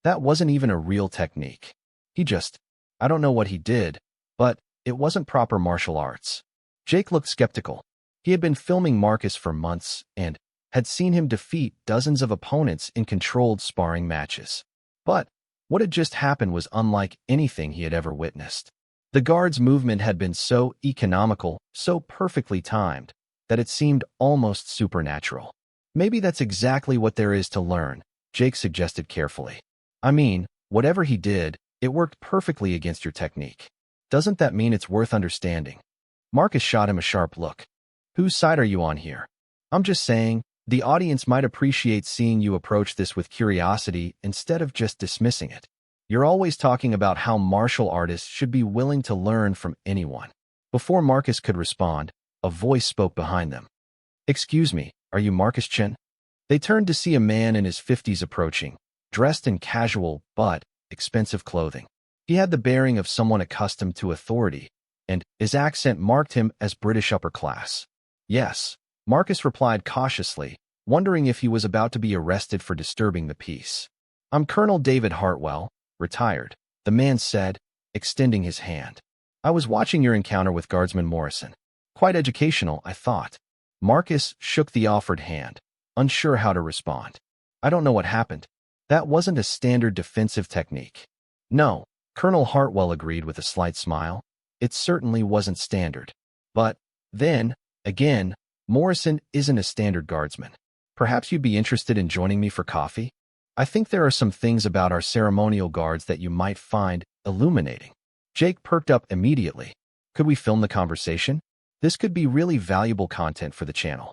"That wasn't even a real technique. I don't know what he did, but it wasn't proper martial arts." Jake looked skeptical. He had been filming Marcus for months and had seen him defeat dozens of opponents in controlled sparring matches. But what had just happened was unlike anything he had ever witnessed. The guard's movement had been so economical, so perfectly timed, that it seemed almost supernatural. "Maybe that's exactly what there is to learn," Jake suggested carefully. "I mean, whatever he did, it worked perfectly against your technique. Doesn't that mean it's worth understanding?" Marcus shot him a sharp look. "Whose side are you on here?" "I'm just saying, the audience might appreciate seeing you approach this with curiosity instead of just dismissing it. You're always talking about how martial artists should be willing to learn from anyone." Before Marcus could respond, a voice spoke behind them. "Excuse me, are you Marcus Chen?" They turned to see a man in his 50s approaching, dressed in casual but expensive clothing. He had the bearing of someone accustomed to authority, and his accent marked him as British upper class. "Yes," Marcus replied cautiously, wondering if he was about to be arrested for disturbing the peace. "I'm Colonel David Hartwell, retired," the man said, extending his hand. "I was watching your encounter with Guardsman Morrison. Quite educational, I thought." Marcus shook the offered hand, unsure how to respond. "I don't know what happened. That wasn't a standard defensive technique." "No," Colonel Hartwell agreed with a slight smile. "It certainly wasn't standard. But then, again, Morrison isn't a standard guardsman. Perhaps you'd be interested in joining me for coffee? I think there are some things about our ceremonial guards that you might find illuminating." Jake perked up immediately. "Could we film the conversation?" This could be really valuable content for the channel.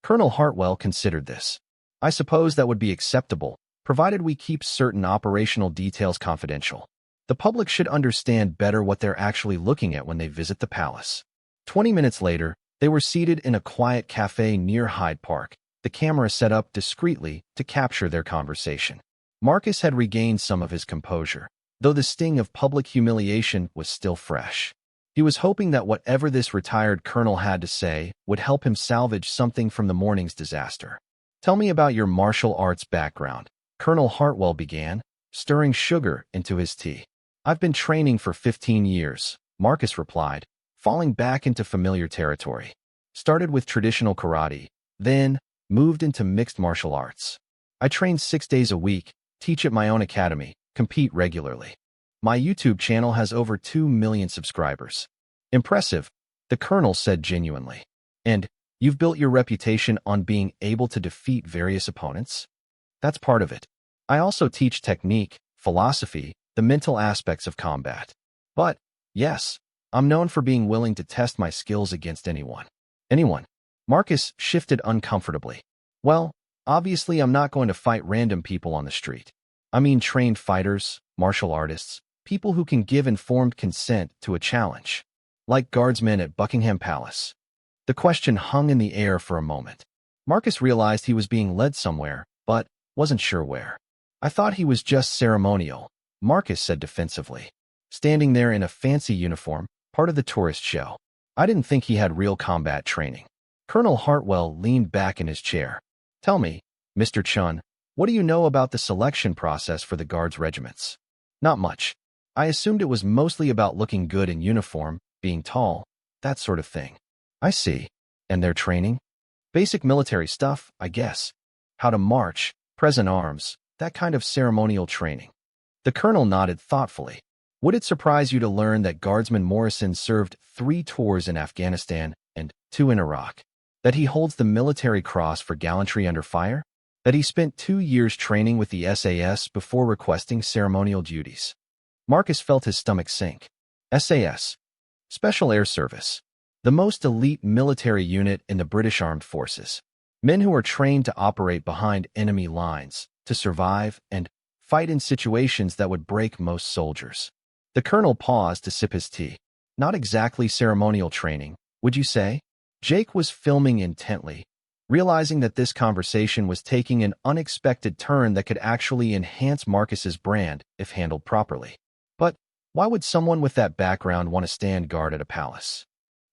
Colonel Hartwell considered this. I suppose that would be acceptable, provided we keep certain operational details confidential. The public should understand better what they're actually looking at when they visit the palace. 20 minutes later, they were seated in a quiet cafe near Hyde Park, the camera set up discreetly to capture their conversation. Marcus had regained some of his composure, though the sting of public humiliation was still fresh. He was hoping that whatever this retired colonel had to say would help him salvage something from the morning's disaster. "Tell me about your martial arts background," Colonel Hartwell began, stirring sugar into his tea. "I've been training for 15 years, Marcus replied, falling back into familiar territory. "Started with traditional karate, then moved into mixed martial arts. I train 6 days a week, teach at my own academy, compete regularly. My YouTube channel has over 2 million subscribers." "Impressive," the colonel said genuinely. "And you've built your reputation on being able to defeat various opponents?" "That's part of it. I also teach technique, philosophy, the mental aspects of combat. But, yes, I'm known for being willing to test my skills against anyone." "Anyone?" Marcus shifted uncomfortably. "Well, obviously I'm not going to fight random people on the street. I mean trained fighters, martial artists, people who can give informed consent to a challenge. Like guardsmen at Buckingham Palace." The question hung in the air for a moment. Marcus realized he was being led somewhere, but wasn't sure where. "I thought he was just ceremonial," Marcus said defensively. "Standing there in a fancy uniform, part of the tourist show. I didn't think he had real combat training." Colonel Hartwell leaned back in his chair. "Tell me, Mr. Chun, what do you know about the selection process for the Guards regiments?" "Not much. I assumed it was mostly about looking good in uniform, being tall, that sort of thing." "I see. And their training?" "Basic military stuff, I guess. How to march, present arms, that kind of ceremonial training." The colonel nodded thoughtfully. "Would it surprise you to learn that Guardsman Morrison served 3 tours in Afghanistan and 2 in Iraq? That he holds the Military Cross for gallantry under fire? That he spent 2 years training with the SAS before requesting ceremonial duties?" Marcus felt his stomach sink. SAS. Special Air Service. The most elite military unit in the British Armed Forces. Men who are trained to operate behind enemy lines, to survive and fight in situations that would break most soldiers. The colonel paused to sip his tea. "Not exactly ceremonial training, would you say?" Jake was filming intently, realizing that this conversation was taking an unexpected turn that could actually enhance Marcus's brand if handled properly. But why would someone with that background want to stand guard at a palace?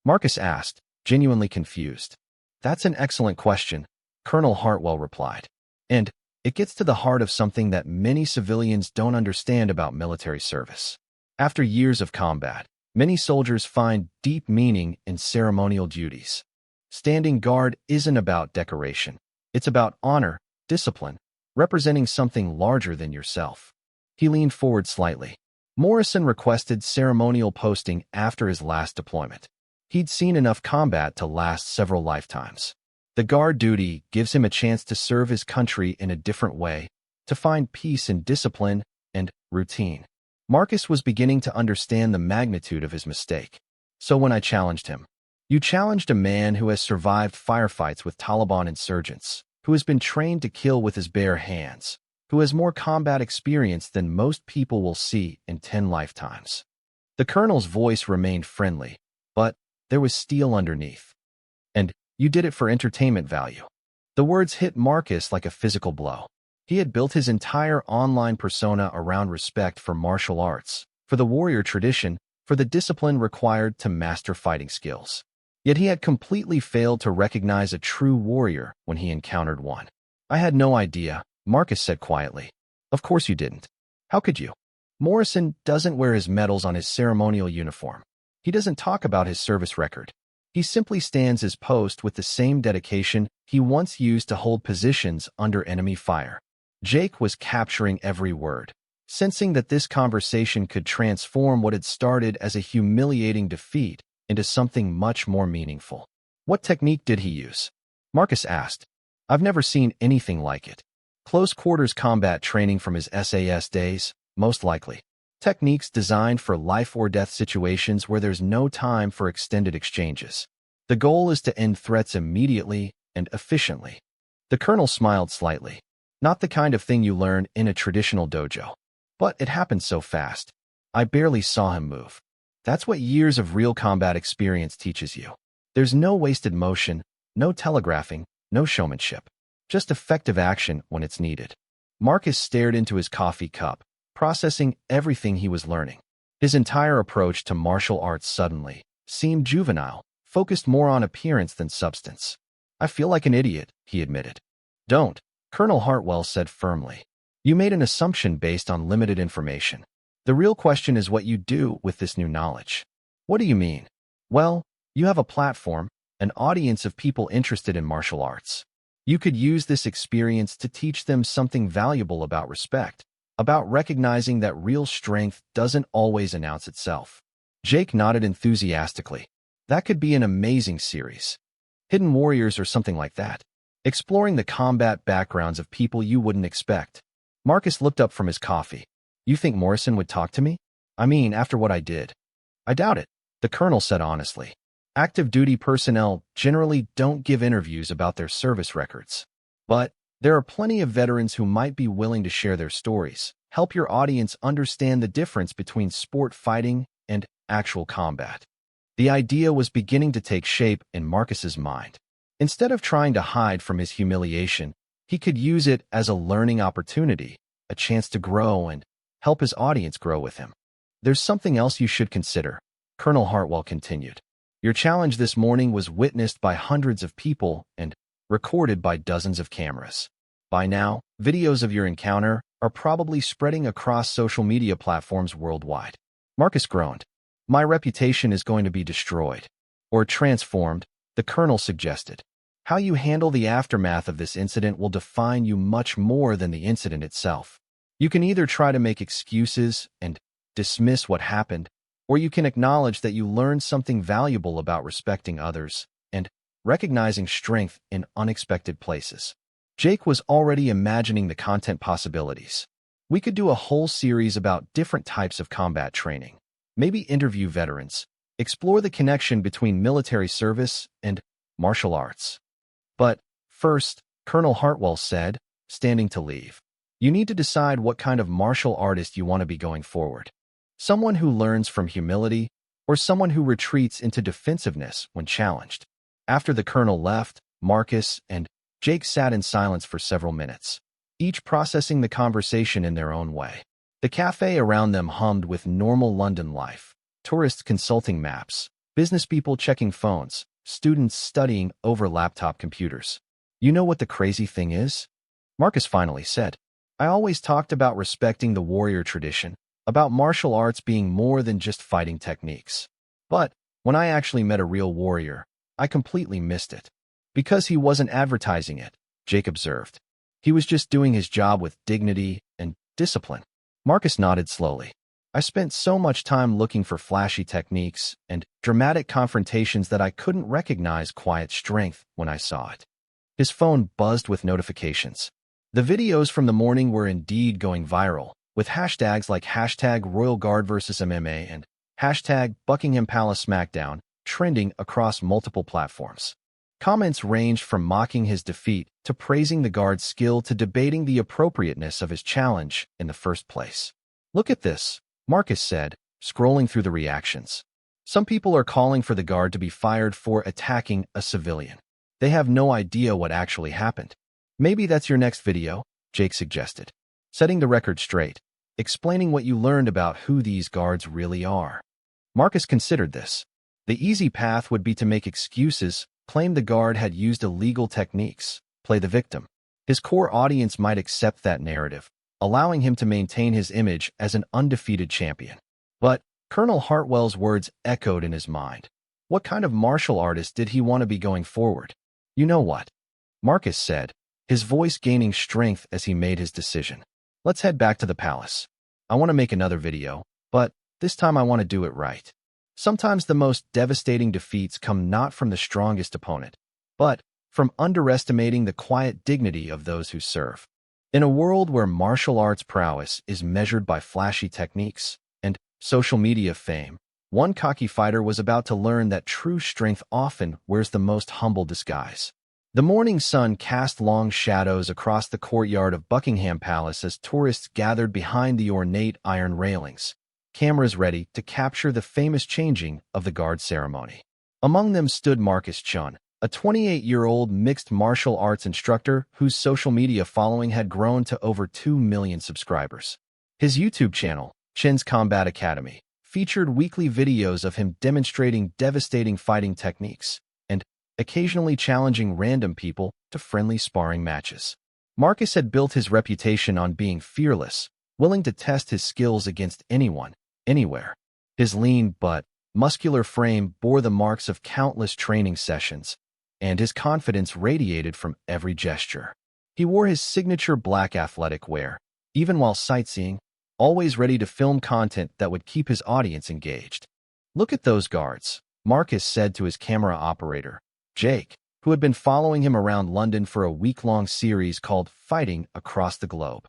Marcus asked, genuinely confused. "That's an excellent question," Colonel Hartwell replied. "And it gets to the heart of something that many civilians don't understand about military service. After years of combat, many soldiers find deep meaning in ceremonial duties. Standing guard isn't about decoration. It's about honor, discipline, representing something larger than yourself." He leaned forward slightly. Morrison requested ceremonial posting after his last deployment. He'd seen enough combat to last several lifetimes. The guard duty gives him a chance to serve his country in a different way, to find peace in discipline and routine. Marcus was beginning to understand the magnitude of his mistake. "So when I challenged him," "You challenged a man who has survived firefights with Taliban insurgents, who has been trained to kill with his bare hands, who has more combat experience than most people will see in 10 lifetimes." The colonel's voice remained friendly, but there was steel underneath. "And you did it for entertainment value." The words hit Marcus like a physical blow. He had built his entire online persona around respect for martial arts, for the warrior tradition, for the discipline required to master fighting skills. Yet he had completely failed to recognize a true warrior when he encountered one. "I had no idea," Marcus said quietly. "Of course you didn't. How could you? Morrison doesn't wear his medals on his ceremonial uniform. He doesn't talk about his service record. He simply stands his post with the same dedication he once used to hold positions under enemy fire." Jake was capturing every word, sensing that this conversation could transform what had started as a humiliating defeat into something much more meaningful. "What technique did he use?" Marcus asked. "I've never seen anything like it. Close quarters combat training from his SAS days, most likely. Techniques designed for life or death situations where there's no time for extended exchanges. The goal is to end threats immediately and efficiently. The colonel smiled slightly. Not the kind of thing you learn in a traditional dojo. But it happened so fast. I barely saw him move. That's what years of real combat experience teaches you. There's no wasted motion, no telegraphing, no showmanship. Just effective action when it's needed. Marcus stared into his coffee cup, processing everything he was learning. His entire approach to martial arts suddenly seemed juvenile, focused more on appearance than substance. I feel like an idiot, he admitted. Don't, Colonel Hartwell said firmly. You made an assumption based on limited information. The real question is what you do with this new knowledge. What do you mean? Well, you have a platform, an audience of people interested in martial arts. You could use this experience to teach them something valuable about respect, about recognizing that real strength doesn't always announce itself. Jake nodded enthusiastically. That could be an amazing series. Hidden Warriors or something like that. Exploring the combat backgrounds of people you wouldn't expect. Marcus looked up from his coffee. You think Morrison would talk to me? I mean, after what I did. I doubt it, the colonel said honestly. Active duty personnel generally don't give interviews about their service records. But there are plenty of veterans who might be willing to share their stories, help your audience understand the difference between sport fighting and actual combat. The idea was beginning to take shape in Marcus's mind. Instead of trying to hide from his humiliation, he could use it as a learning opportunity, a chance to grow and help his audience grow with him. There's something else you should consider, Colonel Hartwell continued. Your challenge this morning was witnessed by hundreds of people and recorded by dozens of cameras. By now, videos of your encounter are probably spreading across social media platforms worldwide. Marcus groaned. My reputation is going to be destroyed. Or transformed, the colonel suggested. How you handle the aftermath of this incident will define you much more than the incident itself. You can either try to make excuses and dismiss what happened, or you can acknowledge that you learned something valuable about respecting others and recognizing strength in unexpected places. Jake was already imagining the content possibilities. We could do a whole series about different types of combat training. Maybe interview veterans, explore the connection between military service and martial arts. But first, Colonel Hartwell said, standing to leave, you need to decide what kind of martial artist you want to be going forward. Someone who learns from humility, or someone who retreats into defensiveness when challenged. After the colonel left, Marcus and Jake sat in silence for several minutes, each processing the conversation in their own way. The cafe around them hummed with normal London life, tourists consulting maps, business people checking phones, students studying over laptop computers. You know what the crazy thing is? Marcus finally said. I always talked about respecting the warrior tradition, about martial arts being more than just fighting techniques. But when I actually met a real warrior, I completely missed it. Because he wasn't advertising it, Jake observed. He was just doing his job with dignity and discipline. Marcus nodded slowly. I spent so much time looking for flashy techniques and dramatic confrontations that I couldn't recognize quiet strength when I saw it. His phone buzzed with notifications. The videos from the morning were indeed going viral, with hashtags like hashtag Royal Guard vs. MMA and hashtag Buckingham Palace Smackdown trending across multiple platforms. Comments ranged from mocking his defeat to praising the guard's skill to debating the appropriateness of his challenge in the first place. Look at this, Marcus said, scrolling through the reactions. Some people are calling for the guard to be fired for attacking a civilian. They have no idea what actually happened. Maybe that's your next video, Jake suggested. Setting the record straight, explaining what you learned about who these guards really are. Marcus considered this. The easy path would be to make excuses, claim the guard had used illegal techniques, play the victim. His core audience might accept that narrative, allowing him to maintain his image as an undefeated champion. But Colonel Hartwell's words echoed in his mind. What kind of martial artist did he want to be going forward? You know what? Marcus said, his voice gaining strength as he made his decision. Let's head back to the palace. I want to make another video, but this time I want to do it right. Sometimes the most devastating defeats come not from the strongest opponent, but from underestimating the quiet dignity of those who serve. In a world where martial arts prowess is measured by flashy techniques and social media fame, One cocky fighter was about to learn that true strength often wears the most humble disguise. The morning sun cast long shadows across the courtyard of Buckingham Palace as tourists gathered behind the ornate iron railings, cameras ready to capture the famous changing of the guard ceremony. Among them stood Marcus Chun, a 28-year-old mixed martial arts instructor whose social media following had grown to over 2 million subscribers. His YouTube channel, Chin's Combat Academy, featured weekly videos of him demonstrating devastating fighting techniques and occasionally challenging random people to friendly sparring matches. Marcus had built his reputation on being fearless, willing to test his skills against anyone, anywhere. His lean but muscular frame bore the marks of countless training sessions, and his confidence radiated from every gesture. He wore his signature black athletic wear, even while sightseeing, always ready to film content that would keep his audience engaged. "Look at those guards," Marcus said to his camera operator, Jake, who had been following him around London for a week-long series called Fighting Across the Globe.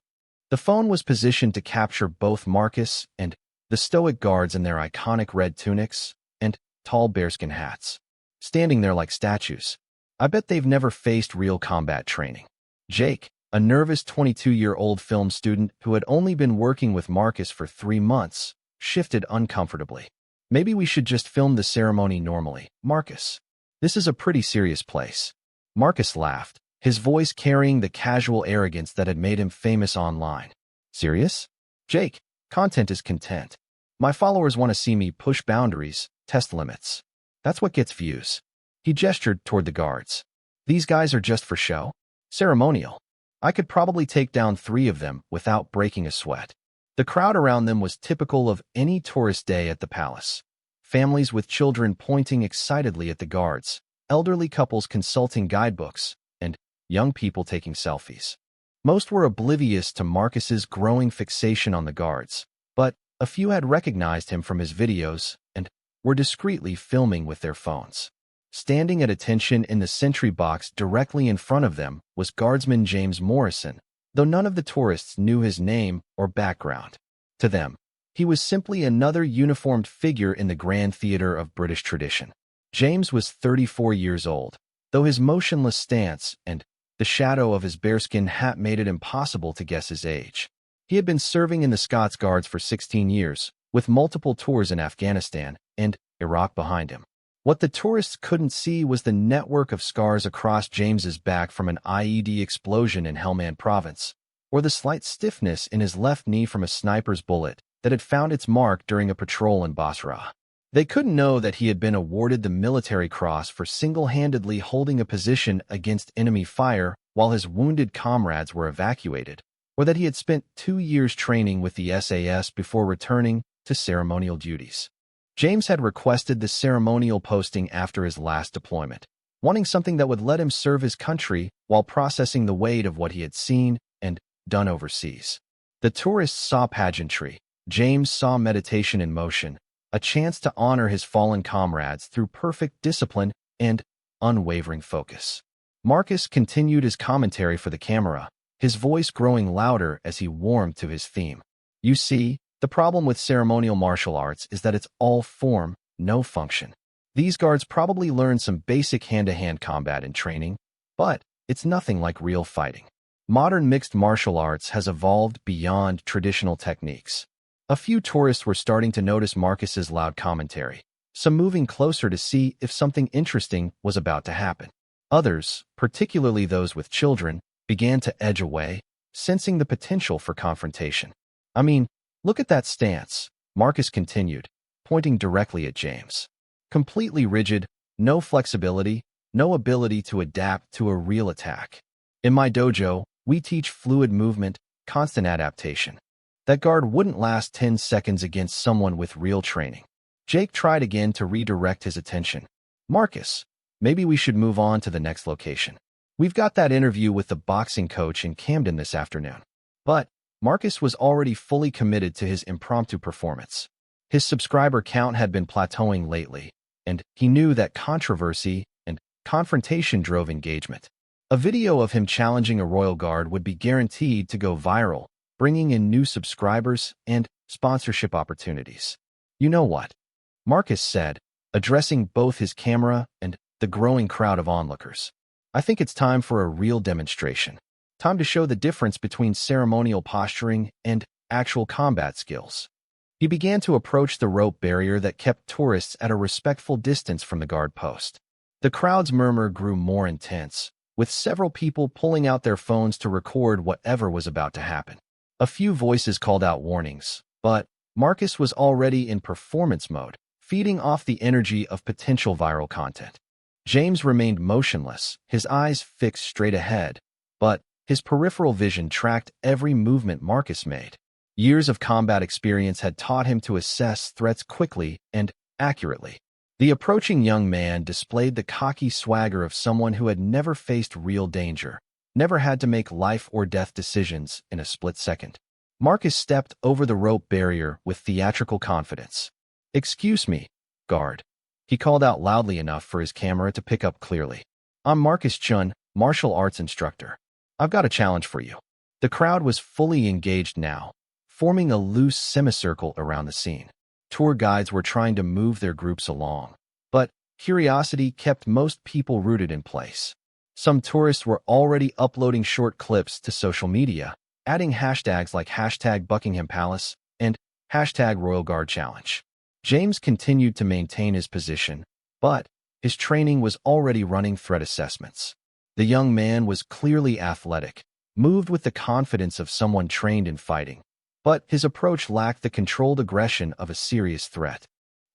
The phone was positioned to capture both Marcus and the stoic guards in their iconic red tunics and tall bearskin hats, standing there like statues. I bet they've never faced real combat training. Jake, a nervous 22-year-old film student who had only been working with Marcus for 3 months, shifted uncomfortably. "Maybe we should just film the ceremony normally, Marcus. This is a pretty serious place." Marcus laughed, his voice carrying the casual arrogance that had made him famous online. "Serious? Jake, content is content. My followers want to see me push boundaries, test limits. That's what gets views." He gestured toward the guards. "These guys are just for show? Ceremonial. I could probably take down 3 of them without breaking a sweat." The crowd around them was typical of any tourist day at the palace. Families with children pointing excitedly at the guards, elderly couples consulting guidebooks, and young people taking selfies. Most were oblivious to Marcus's growing fixation on the guards, but a few had recognized him from his videos and were discreetly filming with their phones. Standing at attention in the sentry box directly in front of them was Guardsman James Morrison, though none of the tourists knew his name or background. To them, he was simply another uniformed figure in the grand theater of British tradition. James was 34 years old, though his motionless stance and the shadow of his bearskin hat made it impossible to guess his age. He had been serving in the Scots Guards for 16 years, with multiple tours in Afghanistan and Iraq behind him. What the tourists couldn't see was the network of scars across James's back from an IED explosion in Helmand Province, or the slight stiffness in his left knee from a sniper's bullet that had found its mark during a patrol in Basra. They couldn't know that he had been awarded the Military Cross for single-handedly holding a position against enemy fire while his wounded comrades were evacuated, or that he had spent 2 years training with the SAS before returning to ceremonial duties. James had requested the ceremonial posting after his last deployment, wanting something that would let him serve his country while processing the weight of what he had seen and done overseas. The tourists saw pageantry. James saw meditation in motion, a chance to honor his fallen comrades through perfect discipline and unwavering focus. Marcus continued his commentary for the camera, his voice growing louder as he warmed to his theme. "You see, the problem with ceremonial martial arts is that it's all form, no function. These guards probably learned some basic hand-to-hand combat in training, but it's nothing like real fighting. Modern mixed martial arts has evolved beyond traditional techniques." A few tourists were starting to notice Marcus's loud commentary, some moving closer to see if something interesting was about to happen. Others, particularly those with children, began to edge away, sensing the potential for confrontation. "I mean, look at that stance," Marcus continued, pointing directly at James. "Completely rigid, no flexibility, no ability to adapt to a real attack. In my dojo, we teach fluid movement, constant adaptation. That guard wouldn't last 10 seconds against someone with real training." Jake tried again to redirect his attention. "Marcus, maybe we should move on to the next location. We've got that interview with the boxing coach in Camden this afternoon." But Marcus was already fully committed to his impromptu performance. His subscriber count had been plateauing lately, and he knew that controversy and confrontation drove engagement. A video of him challenging a royal guard would be guaranteed to go viral, bringing in new subscribers and sponsorship opportunities. "You know what? Marcus said, addressing both his camera and the growing crowd of onlookers. I think it's time for a real demonstration. Time to show the difference between ceremonial posturing and actual combat skills. He began to approach the rope barrier that kept tourists at a respectful distance from the guard post. The crowd's murmur grew more intense, with several people pulling out their phones to record whatever was about to happen. A few voices called out warnings, but Marcus was already in performance mode, feeding off the energy of potential viral content. James remained motionless, his eyes fixed straight ahead, but his peripheral vision tracked every movement Marcus made. Years of combat experience had taught him to assess threats quickly and accurately. The approaching young man displayed the cocky swagger of someone who had never faced real danger, never had to make life or death decisions in a split second. Marcus stepped over the rope barrier with theatrical confidence. "Excuse me, guard." He called out loudly enough for his camera to pick up clearly. "I'm Marcus Chun, martial arts instructor. I've got a challenge for you." The crowd was fully engaged now, forming a loose semicircle around the scene. Tour guides were trying to move their groups along, but curiosity kept most people rooted in place. Some tourists were already uploading short clips to social media, adding hashtags like #Buckingham Palace and #Royal Guard Challenge. James continued to maintain his position, but his training was already running threat assessments. The young man was clearly athletic, moved with the confidence of someone trained in fighting, but his approach lacked the controlled aggression of a serious threat.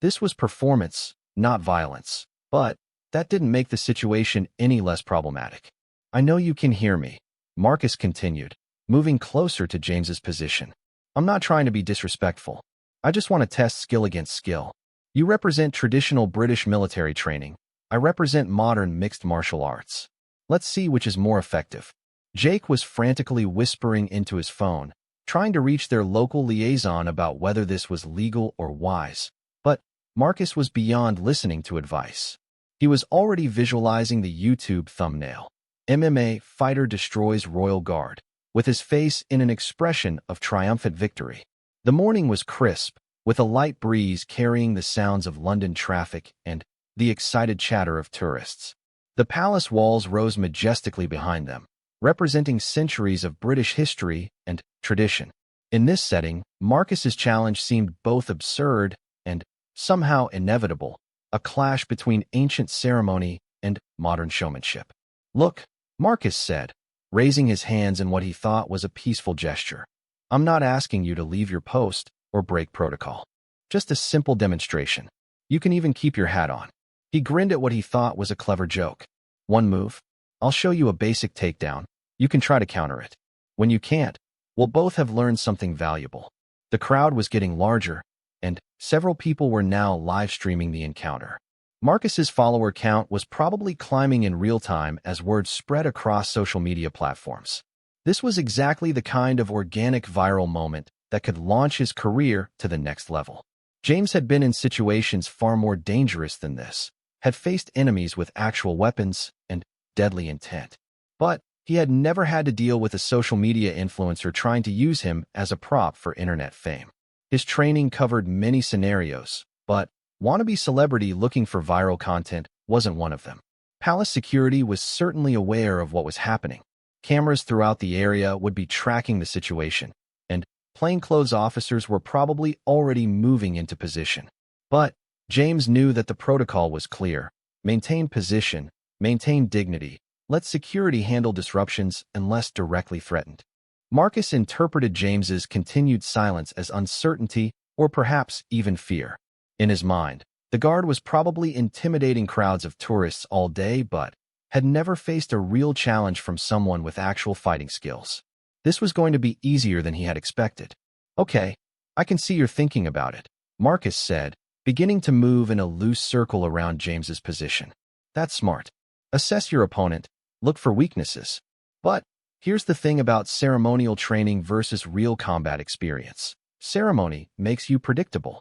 This was performance, not violence, but that didn't make the situation any less problematic. "I know you can hear me," Marcus continued, moving closer to James's position. "I'm not trying to be disrespectful. I just want to test skill against skill. You represent traditional British military training. I represent modern mixed martial arts. Let's see which is more effective." Jake was frantically whispering into his phone, trying to reach their local liaison about whether this was legal or wise. But Marcus was beyond listening to advice. He was already visualizing the YouTube thumbnail. "MMA fighter destroys Royal Guard," with his face in an expression of triumphant victory. The morning was crisp, with a light breeze carrying the sounds of London traffic and the excited chatter of tourists. The palace walls rose majestically behind them, representing centuries of British history and tradition. In this setting, Marcus's challenge seemed both absurd and somehow inevitable, a clash between ancient ceremony and modern showmanship. "Look," Marcus said, raising his hands in what he thought was a peaceful gesture. "I'm not asking you to leave your post or break protocol. Just a simple demonstration. You can even keep your hat on." He grinned at what he thought was a clever joke. "One move. I'll show you a basic takedown. You can try to counter it. When you can't, we'll both have learned something valuable." The crowd was getting larger, and several people were now live streaming the encounter. Marcus's follower count was probably climbing in real time as word spread across social media platforms. This was exactly the kind of organic viral moment that could launch his career to the next level. James had been in situations far more dangerous than this, had faced enemies with actual weapons and deadly intent. But he had never had to deal with a social media influencer trying to use him as a prop for internet fame. His training covered many scenarios, but wannabe celebrity looking for viral content wasn't one of them. Palace security was certainly aware of what was happening. Cameras throughout the area would be tracking the situation, and plainclothes officers were probably already moving into position. But James knew that the protocol was clear: maintain position, maintain dignity, let security handle disruptions unless directly threatened. Marcus interpreted James's continued silence as uncertainty or perhaps even fear. In his mind, the guard was probably intimidating crowds of tourists all day but had never faced a real challenge from someone with actual fighting skills. This was going to be easier than he had expected. "Okay, I can see you're thinking about it," Marcus said, beginning to move in a loose circle around James's position. "That's smart. Assess your opponent, look for weaknesses. But here's the thing about ceremonial training versus real combat experience. Ceremony makes you predictable."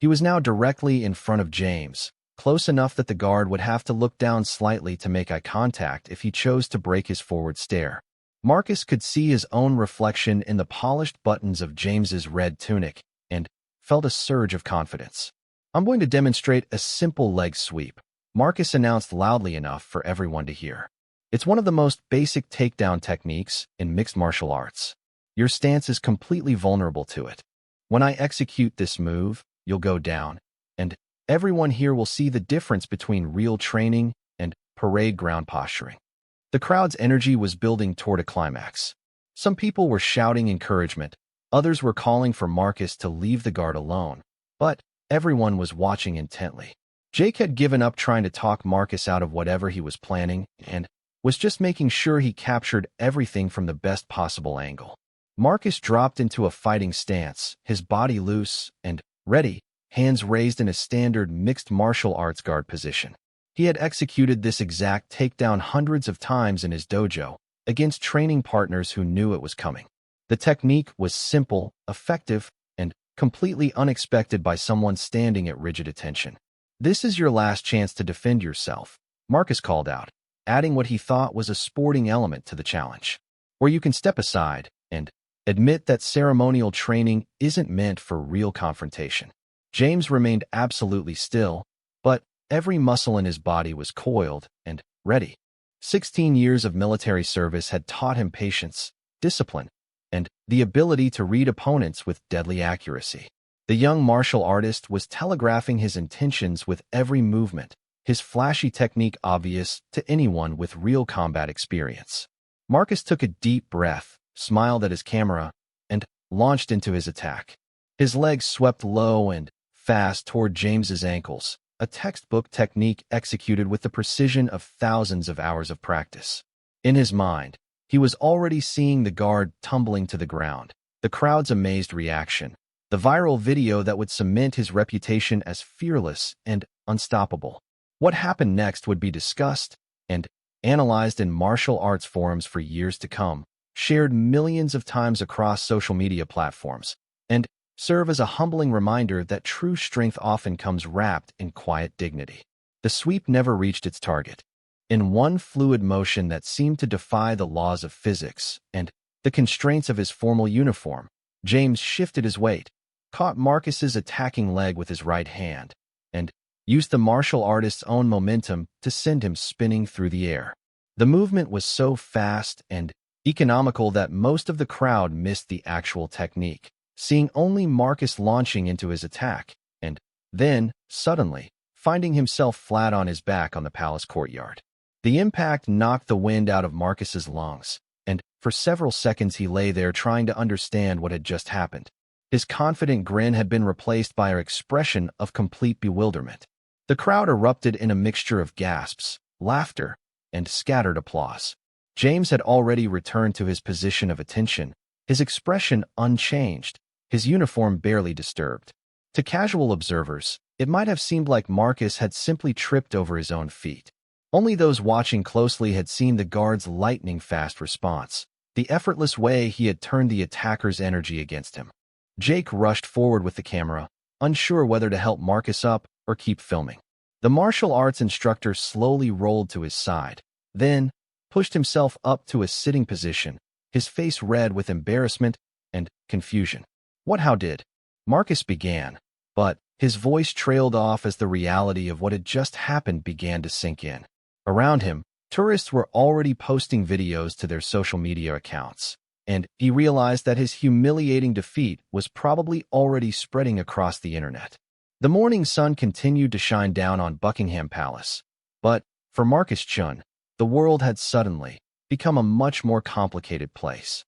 He was now directly in front of James, close enough that the guard would have to look down slightly to make eye contact if he chose to break his forward stare. Marcus could see his own reflection in the polished buttons of James's red tunic and felt a surge of confidence. I'm going to demonstrate a simple leg sweep, Marcus announced loudly enough for everyone to hear. It's one of the most basic takedown techniques in mixed martial arts. Your stance is completely vulnerable to it. When I execute this move, you'll go down, and everyone here will see the difference between real training and parade ground posturing. The crowd's energy was building toward a climax. Some people were shouting encouragement, others were calling for Marcus to leave the guard alone, but everyone was watching intently. Jake had given up trying to talk Marcus out of whatever he was planning and was just making sure he captured everything from the best possible angle. Marcus dropped into a fighting stance, his body loose and ready, hands raised in a standard mixed martial arts guard position. He had executed this exact takedown hundreds of times in his dojo, against training partners who knew it was coming. The technique was simple, effective, and completely unexpected by someone standing at rigid attention. "This is your last chance to defend yourself," Marcus called out, adding what he thought was a sporting element to the challenge. "Or you can step aside and admit that ceremonial training isn't meant for real confrontation." James remained absolutely still, but every muscle in his body was coiled and ready. 16 years of military service had taught him patience, discipline, and the ability to read opponents with deadly accuracy. The young martial artist was telegraphing his intentions with every movement, his flashy technique obvious to anyone with real combat experience. Marcus took a deep breath, smiled at his camera, and launched into his attack. His legs swept low and fast toward James's ankles, a textbook technique executed with the precision of thousands of hours of practice. In his mind, he was already seeing the guard tumbling to the ground, the crowd's amazed reaction, the viral video that would cement his reputation as fearless and unstoppable. What happened next would be discussed and analyzed in martial arts forums for years to come, shared millions of times across social media platforms, and serve as a humbling reminder that true strength often comes wrapped in quiet dignity. The sweep never reached its target. In one fluid motion that seemed to defy the laws of physics and the constraints of his formal uniform, James shifted his weight, caught Marcus's attacking leg with his right hand, and used the martial artist's own momentum to send him spinning through the air. The movement was so fast and economical that most of the crowd missed the actual technique, seeing only Marcus launching into his attack, and then, suddenly, finding himself flat on his back on the palace courtyard. The impact knocked the wind out of Marcus's lungs, and for several seconds he lay there trying to understand what had just happened. His confident grin had been replaced by an expression of complete bewilderment. The crowd erupted in a mixture of gasps, laughter, and scattered applause. James had already returned to his position of attention, his expression unchanged, his uniform barely disturbed. To casual observers, it might have seemed like Marcus had simply tripped over his own feet. Only those watching closely had seen the guard's lightning-fast response, the effortless way he had turned the attacker's energy against him. Jake rushed forward with the camera, unsure whether to help Marcus up or keep filming. The martial arts instructor slowly rolled to his side, then pushed himself up to a sitting position, his face red with embarrassment and confusion. How did Marcus began, but his voice trailed off as the reality of what had just happened began to sink in. Around him, tourists were already posting videos to their social media accounts, and he realized that his humiliating defeat was probably already spreading across the internet. The morning sun continued to shine down on Buckingham Palace, but for Marcus Chun, the world had suddenly become a much more complicated place.